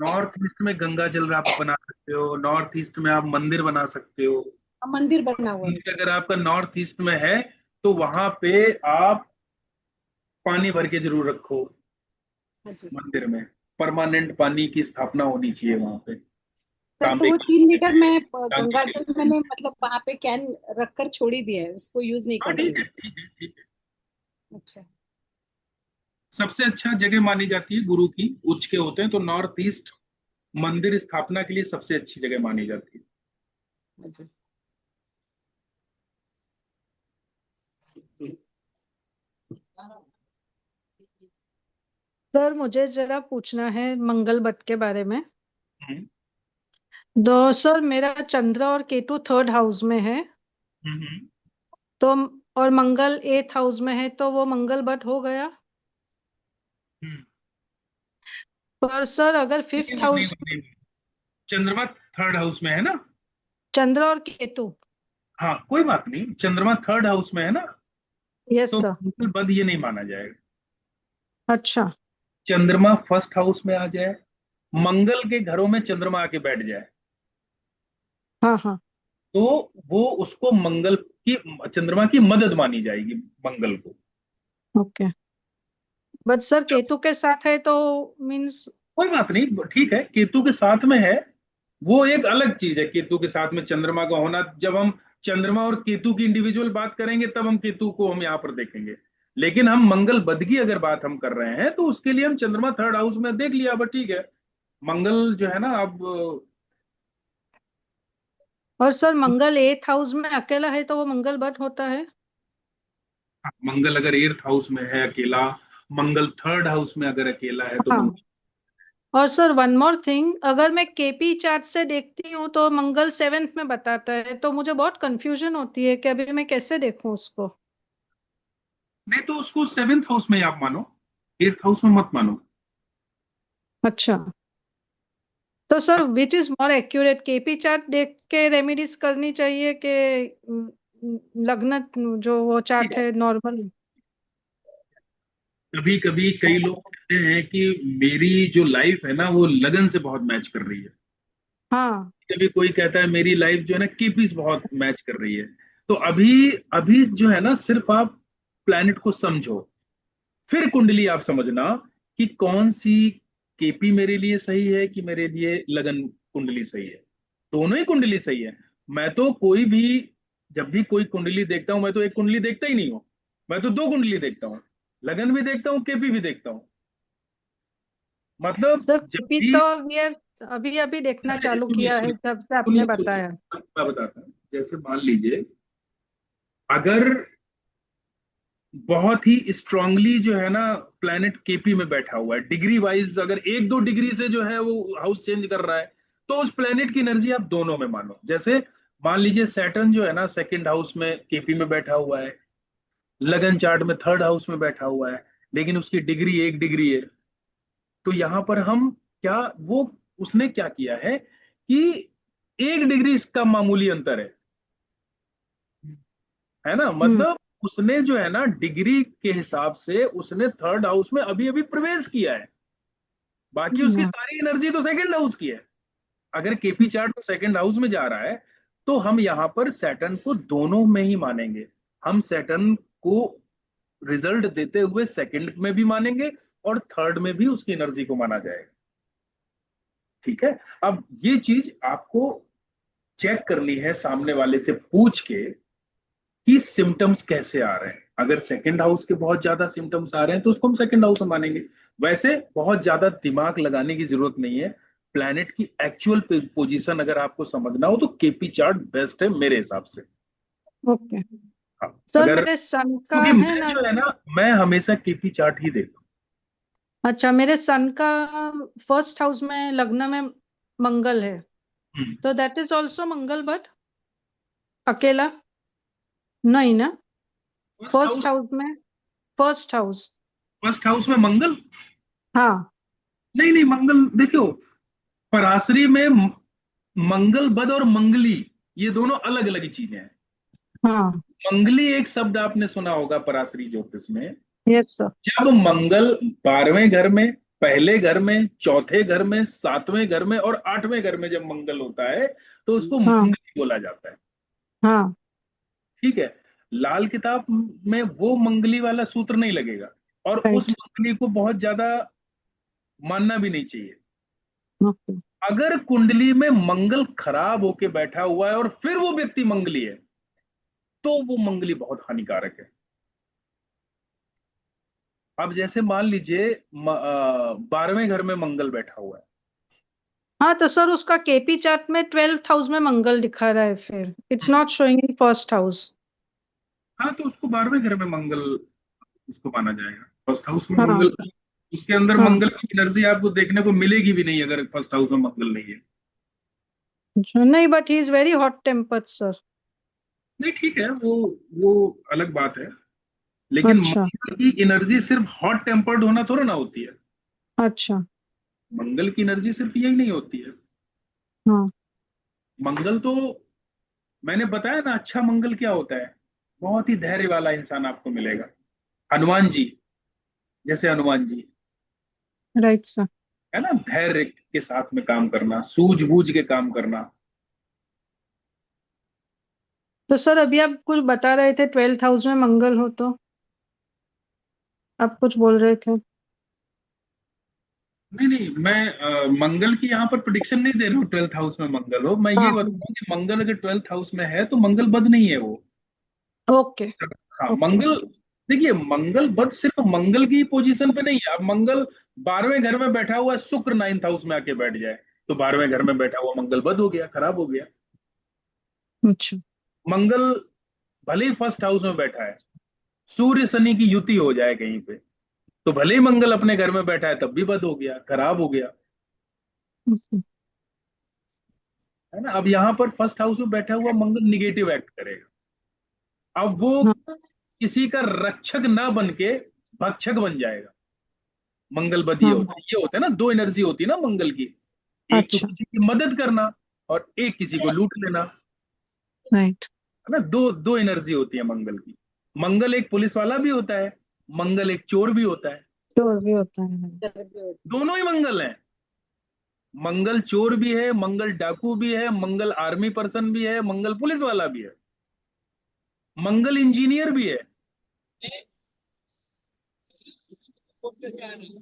नॉर्थ ईस्ट में गंगा जल आप बना सकते हो, नॉर्थ ईस्ट में आप मंदिर बना सकते हो। मंदिर बना हुआ है मंदिर सर। अगर आपका नॉर्थ ईस्ट में है, तो वहां पे आप पानी भर के जरूर रखो हाँ जी। मंदिर में। परमानेंट पानी की स्थापना होनी चाहिए वहां पे, सर तो तांबे वो की 3 लीटर में टांकी गंगा के जल लिए। मैंने मतलब वहां पे कैन रखकर छोड़ ही दिया है, उसको यूज नहीं हाँ करती ठीक है हूँ। ठीक है ठीक है। अच्छा। सबसे अच्छा जगह मानी जाती है गुरु की, उच्च के होते हैं तो नॉर्थ ईस्ट मंदिर स्थापना के लिए सबसे अच्छी जगह मानी जाती है। हाँ जी। सर मुझे जरा पूछना है मंगल बट के बारे में। हम्म तो सर मेरा चंद्र और केतु थर्ड हाउस में है, हम्म तो और मंगल 8th हाउस में है, तो वो मंगल बट हो गया। हम्म। पर सर अगर नहीं, 5th नहीं, नहीं, हाउस, नहीं, नहीं। चंद्रमा थर्ड हाउस में है ना। चंद्र और केतु। हाँ, कोई बात नहीं, चंद्रमा थर्ड हाउस में है ना, यस तो सर। मंगल बद ये नहीं माना जाएगा। अच्छा। चंद्रमा फर्स्ट हाउस में आ जाए, मंगल के घरों में चंद्रमा आके बैठ जाए, हाँ हाँ। तो वो उसको मंगल की, चंद्रमा की मदद मानी जाएगी मंगल को। ओके। बट सर केतु के साथ है तो मीन्स। कोई बात नहीं, ठीक है, केतु के साथ में है, वो एक अलग चीज है। केतु के साथ में चंद्रमा का होना, जब हम चंद्रमा और केतु की इंडिविजुअल बात करेंगे तब हम केतु को हम यहाँ पर देखेंगे। लेकिन हम मंगल बद की अगर बात हम कर रहे हैं तो उसके लिए हम चंद्रमा थर्ड हाउस में देख लिया, बट ठीक है। मंगल जो है ना, अब और सर मंगल 8th हाउस में अकेला है तो वो मंगल बट होता है। मंगल अगर एर्थ हाउस में है अकेला, मंगल थर्ड हाउस में अगर अकेला है तो हाँ। और सर वन मोर थिंग, अगर मैं केपी चार्ट से देखती हूँ तो मंगल 7th में बताता है, तो मुझे बहुत कंफ्यूजन होती है कि अभी मैं कैसे देखूं उसको। नहीं, तो उसको सेवेंथ हाउस में ही आप मानो, एर्थ हाउस में मत मानो। अच्छा। तो sir which is more accurate, KP chart देख के रेमेडीज करनी चाहिए कि लग्न जो वो ठीक चार्ट है, है नॉर्मल। कभी कभी कई लोग कहते हैं कि मेरी जो लाइफ है ना वो लगन से बहुत मैच कर रही है। हाँ। कभी कोई कहता है मेरी लाइफ जो है ना केपीस बहुत मैच कर रही है। तो अभी अभी जो है ना, सिर्फ आप प्लैनेट को समझो, फिर कुंडली आप समझना कि कौन सी केपी मेरे लिए सही है कि मेरे लिए लगन कुंडली सही है। दोनों ही कुंडली सही है। मैं तो कोई भी, जब भी कोई कुंडली देखता हूं, मैं तो एक कुंडली देखता ही नहीं हूं, मैं तो दो कुंडली देखता हूँ। लगन भी देखता हूँ, केपी भी देखता हूँ। मतलब सर जब केपी भी, तो अभी अभी अभी देखना जैसे चालू सुनिए किया है सुनिए जब से आपने सुनिए सुनिए, बताया। मैं बताता हूँ। जैसे मान लीजिए, अगर बहुत ही स्ट्रांगली जो है ना प्लैनेट केपी में बैठा हुआ है, डिग्री वाइज अगर एक दो डिग्री से जो है वो हाउस चेंज कर रहा है, तो उस प्लैनेट की एनर्जी आप दोनों में मानो। जैसे मान लीजिए सैटर्न जो है ना सेकंड हाउस में केपी में बैठा हुआ है, लगन चार्ट में थर्ड हाउस में बैठा हुआ है, लेकिन उसकी डिग्री एक डिग्री है। तो यहां पर हम क्या, वो उसने क्या किया है कि एक डिग्री इसका मामूली अंतर है ना, हम्म। मतलब उसने जो है ना डिग्री के हिसाब से उसने थर्ड हाउस में अभी अभी प्रवेश किया है। बाकी उसकी हम्म। सारी एनर्जी तो सेकंड हाउस की है। अगर केपी चार्ट तो सेकंड हाउस में जा रहा है, तो हम यहाँ पर सैटर्न को दोनों में ही मानेंगे। हम सैटर्न को रिजल्ट देते हुए सेकंड में भी मानेंगे और थर्ड में भी उसकी एनर्जी को माना जाएगा। ठीक है। अब ये चीज आपको चेक करनी है सामने वाले से पूछ के कि सिम्टम्स कैसे आ रहे हैं। अगर सेकंड हाउस के बहुत ज्यादा सिम्टम्स आ रहे हैं तो उसको हम सेकंड हाउस में मानेंगे। वैसे बहुत ज्यादा दिमाग लगाने की जरूरत नहीं है। प्लैनेट की एक्चुअल पोजीशन अगर आपको समझना हो तो केपी चार्ट बेस्ट है मेरे हिसाब से। ओके। हाँ, सर अगर, मेरे सन का क्योंकि है मैं ना। जो है ना, मैं हमेशा केपी चार्ट ही देखता अच्छा, मेरे सन का फर्स्ट हाउस में लग्न में मंगल है, हूँ। तो that is also Mangal but अकेला नहीं ना। फर्स्ट फर्स्ट हाउस, हाउस में, फर्स्ट हाउस। फर्स्ट हाउस में मंगल, हाँ। नहीं नहीं, मंगल देखो, पराशरी में मंगल बद और मंगली, ये दोनों अलग अलग चीजें हैं। हाँ। मंगली एक शब्द आपने सुना होगा पराशरी ज्योतिष में। Yes sir. जब मंगल 12वें घर में, पहले घर में, चौथे घर में, 7वें घर में और 8वें घर में जब मंगल होता है तो उसको हाँ। मंगली बोला जाता है। हाँ। ठीक है। लाल किताब में वो मंगली वाला सूत्र नहीं लगेगा, और उस राइट। मंगली को बहुत ज्यादा मानना भी नहीं चाहिए। ओके। अगर कुंडली में मंगल खराब होके बैठा हुआ है और फिर वो व्यक्ति मंगली है, तो वो मंगली बहुत हानिकारक है। अब जैसे मान लीजिए 12वें घर में मंगल बैठा हुआ है। हाँ तो सर उसका केपी चार्ट में 12th हाउस में मंगल दिखा रहा है, फिर it's not showing in first house. हाँ, तो उसको 12वें घर में मंगल उसको माना जाएगा। फर्स्ट हाउस में हाँ। मंगल, उसके अंदर हाँ। मंगल की एनर्जी आपको देखने को मिलेगी भी नहीं अगर फर्स्ट हाउस में मंगल नहीं है। अच्छा, नहीं but he is very hot tempered sir. नहीं ठीक है, वो अलग बात है, लेकिन अच्छा मंगल की एनर्जी सिर्फ हॉट टेम्पर्ड होना थोड़ा ना होती है। अच्छा। मंगल की एनर्जी सिर्फ यही नहीं होती है। हाँ मंगल तो मैंने बताया ना, अच्छा मंगल क्या होता है, बहुत ही धैर्य वाला इंसान आपको मिलेगा। हनुमान जी, जैसे हनुमान जी, राइट सर। है ना, धैर्य के साथ में काम करना, सूझबूझ के काम करना। तो सर अभी आप कुछ बता रहे थे 12th हाउस में मंगल हो तो आप कुछ बोल रहे थे। नहीं नहीं, मैं मंगल की यहाँ पर प्रिडिक्शन नहीं दे रहा हूँ 12th हाउस में मंगल हो, मैं ये हाँ बता रहा हूँ कि मंगल अगर 12th हाउस में है तो मंगल बद नहीं है वो। ओके हाँ ओके। मंगल, देखिए मंगल बद सिर्फ मंगल की पोजीशन पे नहीं है। अब मंगल 12वें घर में बैठा हुआ है, शुक्र 9th हाउस में आके बैठ जाए तो 12वें घर में बैठा हुआ मंगल बद हो गया, खराब हो गया। अच्छा मंगल भले ही फर्स्ट हाउस में बैठा है, सूर्य शनि की युति हो जाए कहीं पे, तो भले ही मंगल अपने घर में बैठा है तब भी बद हो गया, खराब हो गया, ओके। है ना। अब यहाँ पर फर्स्ट हाउस में बैठा हुआ मंगल निगेटिव एक्ट करेगा। अब वो हाँ किसी का रक्षक ना बन के भक्षक बन जाएगा। मंगल बद हाँ। ये होता है ना, दो एनर्जी होती है ना मंगल की, एक तो अच्छा किसी की मदद करना और एक किसी को लूट लेना, राइट। है ना। दो दो एनर्जी होती है मंगल की। मंगल एक पुलिस वाला भी होता है, मंगल एक चोर भी होता है, तो भी होता है। दोनों ही मंगल हैं। मंगल चोर भी है, मंगल डाकू भी है, मंगल आर्मी पर्सन भी है, मंगल पुलिस वाला भी है, मंगल इंजीनियर भी है,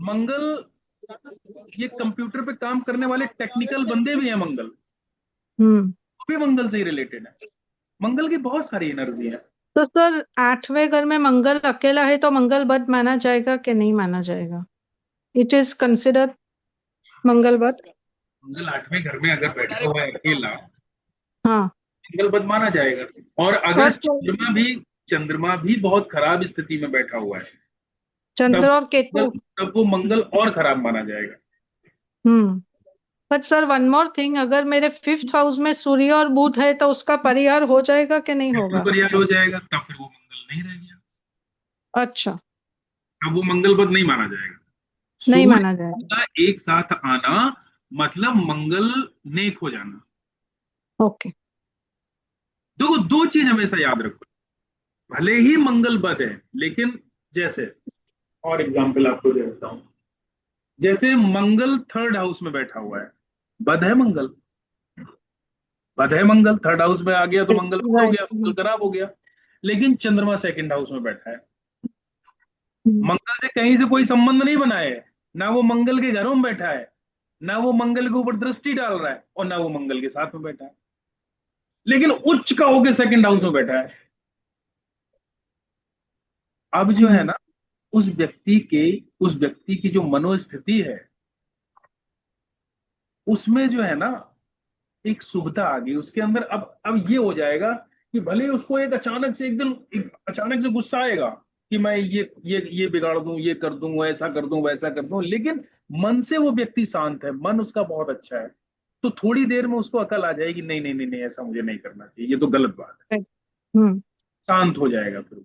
मंगल ये कंप्यूटर पे काम करने वाले टेक्निकल बंदे भी हैं, मंगल हम्म। वो भी मंगल से ही रिलेटेड है। मंगल की बहुत सारी एनर्जी है। तो सर 8वें घर में मंगल अकेला है तो मंगल बद माना जाएगा कि नहीं माना जाएगा? इट इज कंसिडर्ड मंगल बद। मंगल 8वें घर में अगर बैठा हुआ है अकेला, हाँ। मंगल बद माना जाएगा। और अगर और सर चंद्रमा भी बहुत खराब स्थिति में बैठा हुआ है, तब चंद्र और केतु। तब वो मंगल और खराब माना जाएगा। Hmm. But sir one more thing, अगर मेरे 5th हाउस में सूर्य और बुध है तो उसका परिहार हो जाएगा कि नहीं बिल्कुल होगा? परिहार हो जाएगा, तब फिर वो मंगल नहीं रह गया, अच्छा। अब वो मंगल बद नहीं माना जाएगा। नहीं सूर्य माना जाएगा। का एक साथ आना मतलब मंगल नेक हो जाना। ओके। देखो दो चीज हमेशा याद रखो, भले ही मंगल बद है लेकिन, जैसे और एग्जांपल आपको दे देता हूं, जैसे मंगल 3rd हाउस में बैठा हुआ है, बद है मंगल, बद है मंगल, 3rd हाउस में आ गया तो मंगल बद हो राइट। गया, मंगल खराब हो गया। लेकिन चंद्रमा 2nd हाउस में बैठा है, मंगल से कहीं से कोई संबंध नहीं बनाए, ना वो मंगल के घरों में बैठा है, ना वो मंगल के ऊपर दृष्टि डाल रहा है, और ना वो मंगल के साथ में बैठा है, लेकिन उच्च का होकर 2nd हाउस में बैठा है। अब जो है ना, उस व्यक्ति के उस व्यक्ति की जो मनोस्थिति है, उसमें जो है ना एक शुभता आ गई उसके अंदर। अब ये हो जाएगा कि भले ही उसको एक अचानक से एकदम अचानक से गुस्सा आएगा कि मैं ये बिगाड़ दूं, ये कर दूं, ऐसा कर दूं, वैसा कर दूं, लेकिन मन से वो व्यक्ति शांत है, मन उसका बहुत अच्छा है, तो थोड़ी देर में उसको अकल आ जाएगी, नहीं नहीं नहीं नहीं, ऐसा मुझे नहीं करना चाहिए, ये तो गलत बात है, हम्म शांत हो जाएगा फिर वो।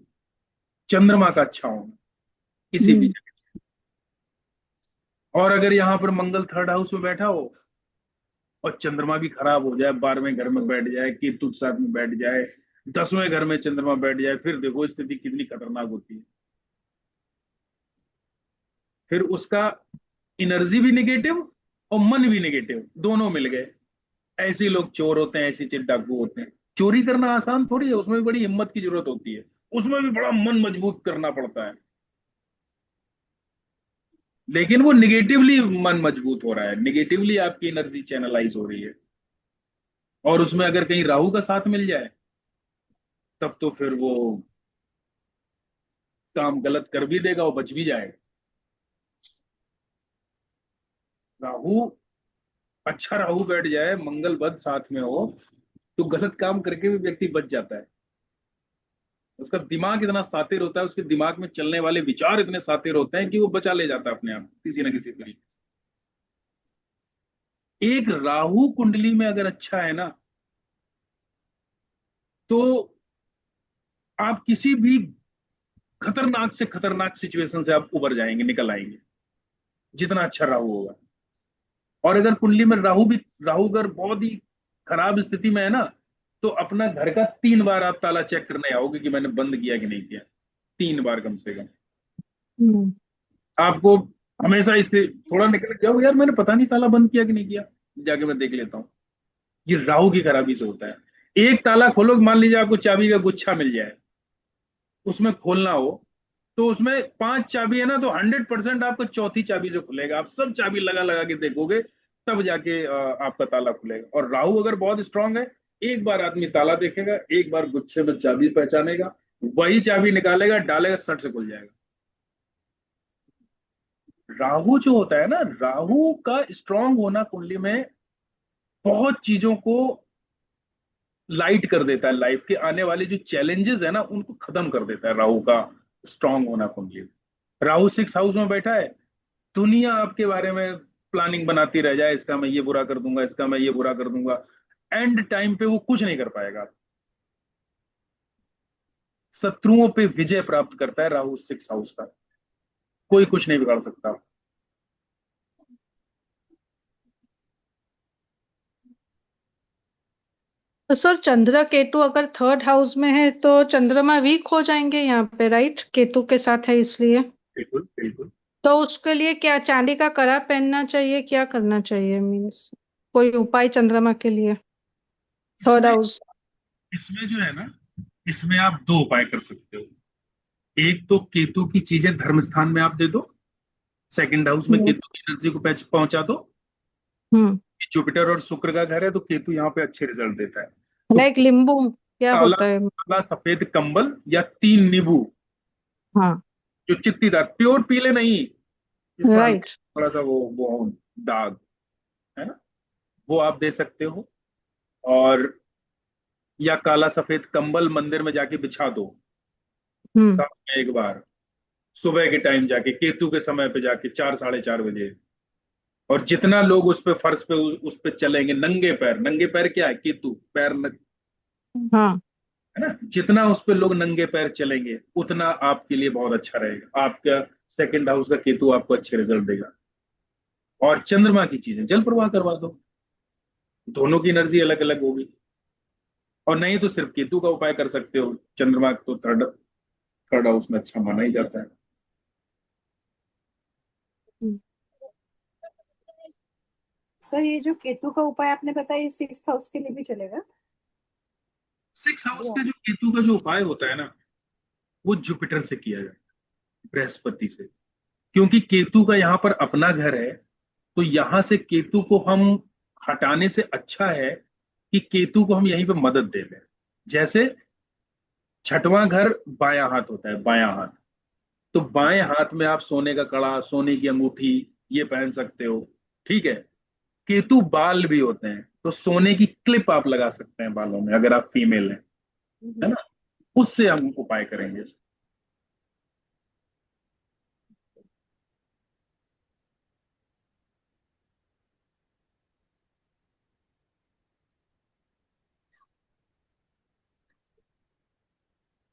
चंद्रमा का अच्छा होना किसी भी हम्म। जगह। और अगर यहाँ पर मंगल 3rd हाउस में बैठा हो और चंद्रमा भी खराब हो जाए, 12वें घर में बैठ जाए, केतु के साथ में बैठ जाए, 10वें घर में चंद्रमा बैठ जाए, फिर देखो स्थिति कितनी खतरनाक होती है। फिर उसका एनर्जी भी निगेटिव और मन भी निगेटिव, दोनों मिल गए। ऐसे लोग चोर होते हैं, ऐसे डाकू होते हैं। चोरी करना आसान थोड़ी है, उसमें भी बड़ी हिम्मत की जरूरत होती है, उसमें भी बड़ा मन मजबूत करना पड़ता है, लेकिन वो निगेटिवली मन मजबूत हो रहा है, निगेटिवली आपकी एनर्जी चैनलाइज हो रही है। और उसमें अगर कहीं राहु का साथ मिल जाए तब तो फिर वो काम गलत कर भी देगा और बच भी जाएगा। राहु, अच्छा राहु बैठ जाए, मंगल बद साथ में हो, तो गलत काम करके भी व्यक्ति बच जाता है। उसका दिमाग इतना सातिर होता है, उसके दिमाग में चलने वाले विचार इतने सातिर होते हैं कि वो बचा ले जाता है अपने आप किसी ना किसी तरीके से। एक राहु कुंडली में अगर अच्छा है ना, तो आप किसी भी खतरनाक से खतरनाक सिचुएशन से आप उबर जाएंगे, निकल आएंगे, जितना अच्छा राहु होगा। और अगर कुंडली में राहु अगर बहुत ही खराब स्थिति में है ना, तो अपना घर का 3 बार आप ताला चेक करने आओगे कि मैंने बंद किया कि नहीं किया। 3 बार कम से कम। हम्म। आपको हमेशा इससे थोड़ा निकल जाओ, यार मैंने पता नहीं ताला बंद किया कि नहीं किया, जाके मैं देख लेता हूँ। ये राहु की खराबी से होता है। एक ताला खोलो, मान लीजिए आपको चाबी का गुच्छा मिल जाए, उसमें खोलना हो, तो उसमें 5 चाबी है ना, तो 100% आपको चौथी चाबी से खुलेगा। आप सब चाबी लगा लगा के देखोगे, तब जाके आपका ताला खुलेगा। और राहु अगर बहुत स्ट्रांग है, एक बार आदमी ताला देखेगा, एक बार गुच्छे में चाबी पहचानेगा, वही चाबी निकालेगा, डालेगा, सट से खुल जाएगा। राहु जो होता है ना, राहु का स्ट्रांग होना कुंडली में बहुत चीजों को लाइट कर देता है। लाइफ के आने वाले जो चैलेंजेस है ना, उनको खत्म कर देता है राहु का स्ट्रांग होना कुंडली में। राहु 6 हाउस में बैठा है, दुनिया आपके बारे में प्लानिंग बनाती रह जाए, इसका मैं ये बुरा कर दूंगा, इसका मैं ये बुरा कर दूंगा, एंड टाइम पे वो कुछ नहीं कर पाएगा। शत्रुओं पे विजय प्राप्त करता है राहु 6 हाउस का, कोई कुछ नहीं बिगाड़ सकता। तो सर चंद्र केतु अगर थर्ड हाउस में है तो चंद्रमा वीक हो जाएंगे यहाँ पे, राइट? केतु के साथ है इसलिए। बिल्कुल बिल्कुल। तो उसके लिए क्या चांदी का कड़ा पहनना चाहिए, क्या करना चाहिए, मीन्स कोई उपाय चंद्रमा के लिए थर्ड इसमें हाउस? इसमें जो है ना, इसमें आप 2 उपाय कर सकते हो। एक तो केतु की चीजें धर्म स्थान में आप दे दो, सेकंड हाउस में हम्म। केतु की एनर्जी को पहुंचा दो। हम्म। जुपिटर और शुक्र का घर है, तो केतु यहाँ पे अच्छे रिजल्ट देता है। तो लाइक लींबू क्या काला होता है? काला सफेद कंबल या 3 नींबू, हाँ। जो चित्तीदार, प्योर पीले नहीं, जिसमें हल्का राइट। थोड़ा सा वो दाग है ना, वो आप दे सकते हो। और या काला सफेद कंबल मंदिर में जाके बिछा दो, हम्म। साल में एक बार, सुबह के टाइम जाके, केतु के समय पे जाके, 4 साढ़े 4 बजे। और जितना लोग उस पे फर्श पे उस पे चलेंगे नंगे पैर, नंगे पैर क्या है, केतु पैर हाँ। है ना, जितना उस पे लोग नंगे पैर चलेंगे, उतना आपके लिए बहुत अच्छा रहेगा। आपका सेकंड हाउस का केतु आपको अच्छे रिजल्ट देगा। और चंद्रमा की चीजें जल प्रवाह करवा दो, दोनों की एनर्जी अलग अलग होगी। और नहीं तो सिर्फ केतु का उपाय कर सकते हो, चंद्रमा तो थर्ड थर्ड हाउस में अच्छा माना ही जाता है। सर ये जो केतु का उपाय आपने बताया, ये सिक्स हाउस के लिए भी चलेगा? 6 हाउस का जो केतु का जो उपाय होता है ना, वो जुपिटर से किया जाता है, बृहस्पति से। क्योंकि केतु का यहाँ पर अपना घर है, तो यहां से केतु को हम हटाने से अच्छा है कि केतु को हम यहीं पे मदद दे दें। जैसे छठवां घर बायां हाथ होता है, बायां हाथ, तो बाएं हाथ में आप सोने का कड़ा, सोने की अंगूठी ये पहन सकते हो। ठीक है। केतु बाल भी होते हैं, तो सोने की क्लिप आप लगा सकते हैं बालों में, अगर आप फीमेल हैं, है ना। उससे हम उपाय करेंगे।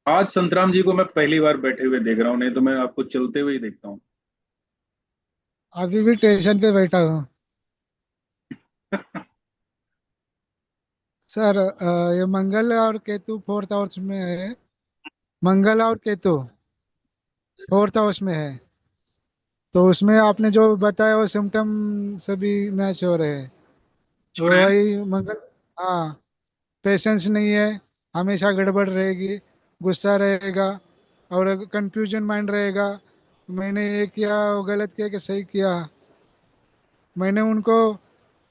आज संतराम जी को मैं पहली बार बैठे हुए देख रहा हूँ, नहीं तो मैं आपको चलते हुए ही देखता हूँ। अभी भी स्टेशन पे बैठा हूँ सर। ये मंगल और केतु फोर्थ हाउस में है। मंगल और केतु फोर्थ हाउस में है, तो उसमें आपने जो बताया वो सिम्टम सभी मैच हो रहे हैं। वो चुड़ैल। वही मंगल। हाँ। पेशेंस नहीं है, हमेशा गड़बड़ रहेगी, गुस्सा रहेगा, और कंफ्यूजन माइंड रहेगा। मैंने ये किया, वो गलत किया कि सही किया। मैंने उनको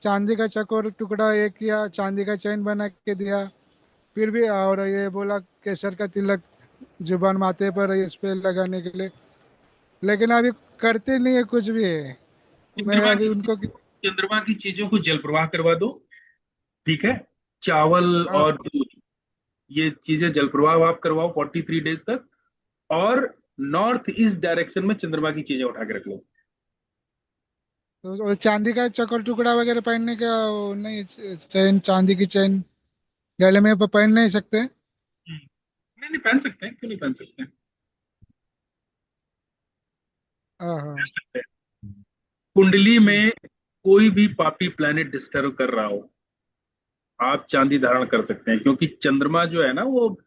चांदी का चकोर टुकड़ा ये किया, चांदी का चैन बना के दिया, फिर भी, और ये बोला केसर का तिलक जुबान माथे पर इस पे लगाने के लिए, लेकिन अभी करते नहीं है कुछ भी है। मैं चंद्रमा अभी की उनको चंद्रमा की चीजों को जल प्रवाह करवा दो। ठीक है। चावल हाँ। और दूध, ये चीजें जल प्रवाह आप करवाओ 43 डेज तक। और नॉर्थ ईस्ट डायरेक्शन में चंद्रमा की चीजें उठा के रख लो। तो वो चांदी का चकोर टुकड़ा वगैरह पहनने का वो नहीं, चैन, चांदी की चैन गले में पहन नहीं सकते? नहीं, नहीं नहीं, पहन सकते हैं, क्यों नहीं पहन सकते हैं, हाँ पहन सकते हैं। कुंडली में कोई भी पापी प्लैनेट डिस्टर्ब कर रहा हो, आप चांदी धारण कर सकते हैं, क्योंकि चंद्रमा जो है ना वो हाँ,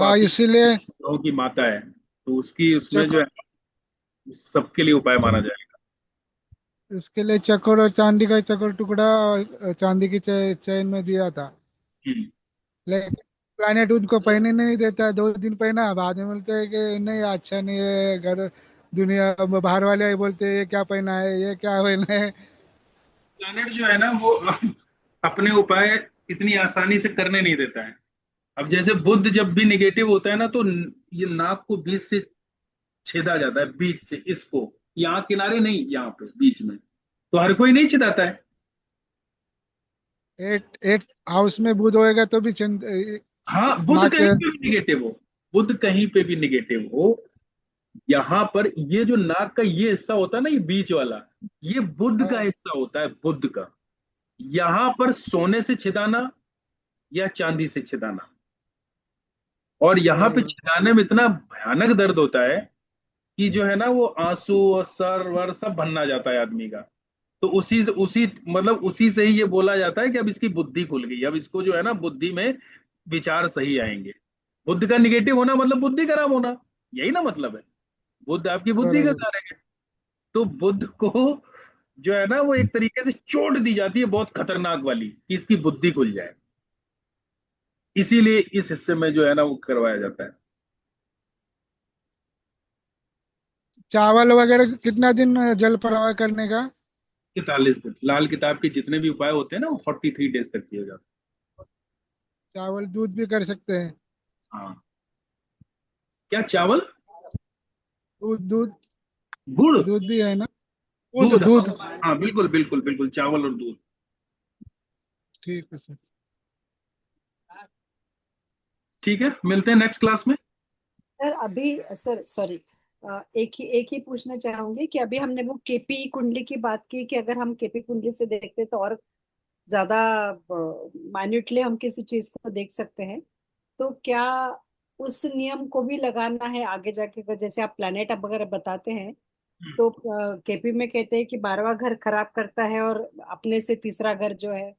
पापी इसीलिए ग्रहों की माता है, तो उसकी उसमें जो चको है सबके लिए उपाय माना जाएगा। इसके लिए चकोर और चांदी का चकोर टुकड़ा चांदी की चैन में दिया था, हम्म। लेकिन प्लानिट उनको पहनने नहीं देता। 2 दिन पहना, बाद में बोलते हैं कि नहीं अच्छा नहीं है, घर दुनिया बाहर वाले ही बोलते हैं ये क्या पहना है, ये क्या पहना है। प्लैनेट जो है ना वो अपने उपाय इतनी आसानी से करने नहीं देता है। अब जैसे बुध जब भी निगेटिव होता है ना, तो ये नाक को बीच से छेदा जाता है, बीच से, इसको, यहाँ किनारे नहीं, यहाँ पे बीच में, तो हर कोई नहीं छिदाता है। 8 हाउस में बुध होएगा तो भी हाँ, बुध नाक। कहीं पे भी निगेटिव हो, बुध कहीं पे भी निगेटिव हो, यहाँ पर ये जो नाक का ये हिस्सा होता है ना, ये बीच वाला, ये बुध का हाँ, हिस्सा होता है, बुध का। यहाँ पर सोने से छिदाना या चांदी से छिदाना, और यहाँ पे बराबर। छिदाने में इतना भयानक दर्द होता है कि जो है ना वो आंसू और सर वर सब बनना जाता है आदमी का। तो उसी मतलब उसी से ही ये बोला जाता है कि अब इसकी बुद्धि खुल गई, अब इसको जो है ना बुद्धि में विचार सही आएंगे। बुद्ध का निगेटिव होना मतलब बुद्धि खराब होना, यही ना मतलब है, बुद्ध आपकी बुद्धि का बराबर। कारण है। तो बुद्ध को जो है ना वो एक तरीके से चोट दी जाती है बहुत खतरनाक वाली, कि इसकी बुद्धि खुल जाए, इसीलिए इस हिस्से में जो है ना वो करवाया जाता है। चावल वगैरह कितना दिन जल प्रवाह करने का? 41 दिन, लाल किताब के जितने भी उपाय होते हैं ना वो 43 डेज तक किए जाते चावल दूध भी कर सकते हैं? हैं। हाँ, क्या चावल? दूध दूध गुड़? दूध भी है ना? दूध दूध, दूध। हाँ हाँ, बिल्कुल बिल्कुल बिल्कुल, चावल और दूध। ठीक है सर। ठीक है, मिलते हैं नेक्स्ट क्लास में। सर अभी सर सॉरी, एक ही पूछना चाहूंगी कि अभी हमने वो केपी कुंडली की बात की कि अगर हम केपी कुंडली से देखते तो और ज्यादा माइन्यूटली हम किसी चीज को देख सकते हैं। तो क्या उस नियम को भी लगाना है आगे जाके, अगर जैसे आप प्लानट अब अगर बताते हैं तो केपी में कहते हैं कि 12वां घर खराब करता है और अपने से तीसरा घर जो है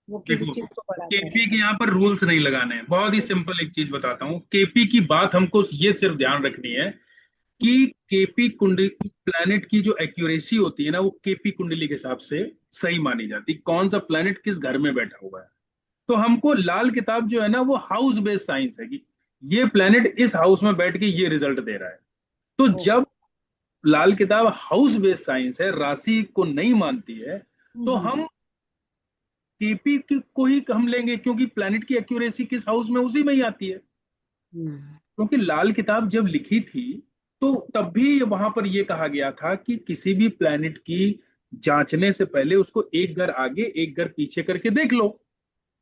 वो किसी देखो, चीज को बढ़ाता है। केपी के यहाँ पर रूल्स नहीं लगाने हैं, बहुत ही सिंपल एक चीज बताता हूँ। केपी की बात हमको ये सिर्फ ध्यान रखनी है कि केपी कुंडली प्लैनेट की जो एक्यूरेसी होती है ना वो केपी कुंडली के हिसाब से सही मानी जाती है, कौन सा प्लैनेट किस घर में बैठा हुआ है। तो हमको लाल किताब जो है ना वो हाउस बेस्ड साइंस है, कि ये प्लैनेट इस हाउस में बैठ के ये रिजल्ट दे रहा है। तो ओ, जब लाल किताब हाउस बेस्ड साइंस है, राशि को नहीं मानती है, तो हम्म, हम केपी को ही हम लेंगे, क्योंकि प्लैनेट की एक्यूरेसी किस हाउस में उसी में ही आती है। हम्म, क्योंकि लाल किताब जब लिखी थी तो तब भी वहां पर यह कहा गया था कि किसी भी प्लैनेट की जांचने से पहले उसको एक घर आगे एक घर पीछे करके देख लो,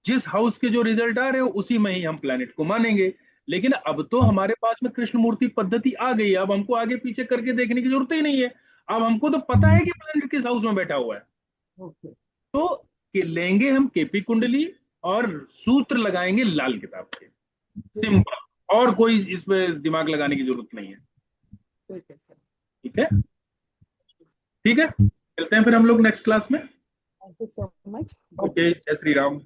जिस हाउस के जो रिजल्ट आ रहे हो उसी में ही हम प्लैनेट को मानेंगे। लेकिन अब तो हमारे पास में कृष्णमूर्ति पद्धति आ गई है, अब हमको आगे पीछे करके देखने की जरूरत ही नहीं है। अब हमको तो पता है कि प्लैनेट किस हाउस में बैठा हुआ है। ओके। तो लेंगे हम केपी कुंडली और सूत्र लगाएंगे लाल किताब के, यस, सिंपल, और कोई इसमें दिमाग लगाने की जरूरत नहीं है। ठीक है सर। ठीक है, ठीक है, मिलते हैं फिर हम लोग नेक्स्ट क्लास में। Thank you so much. Okay, जय श्री राम।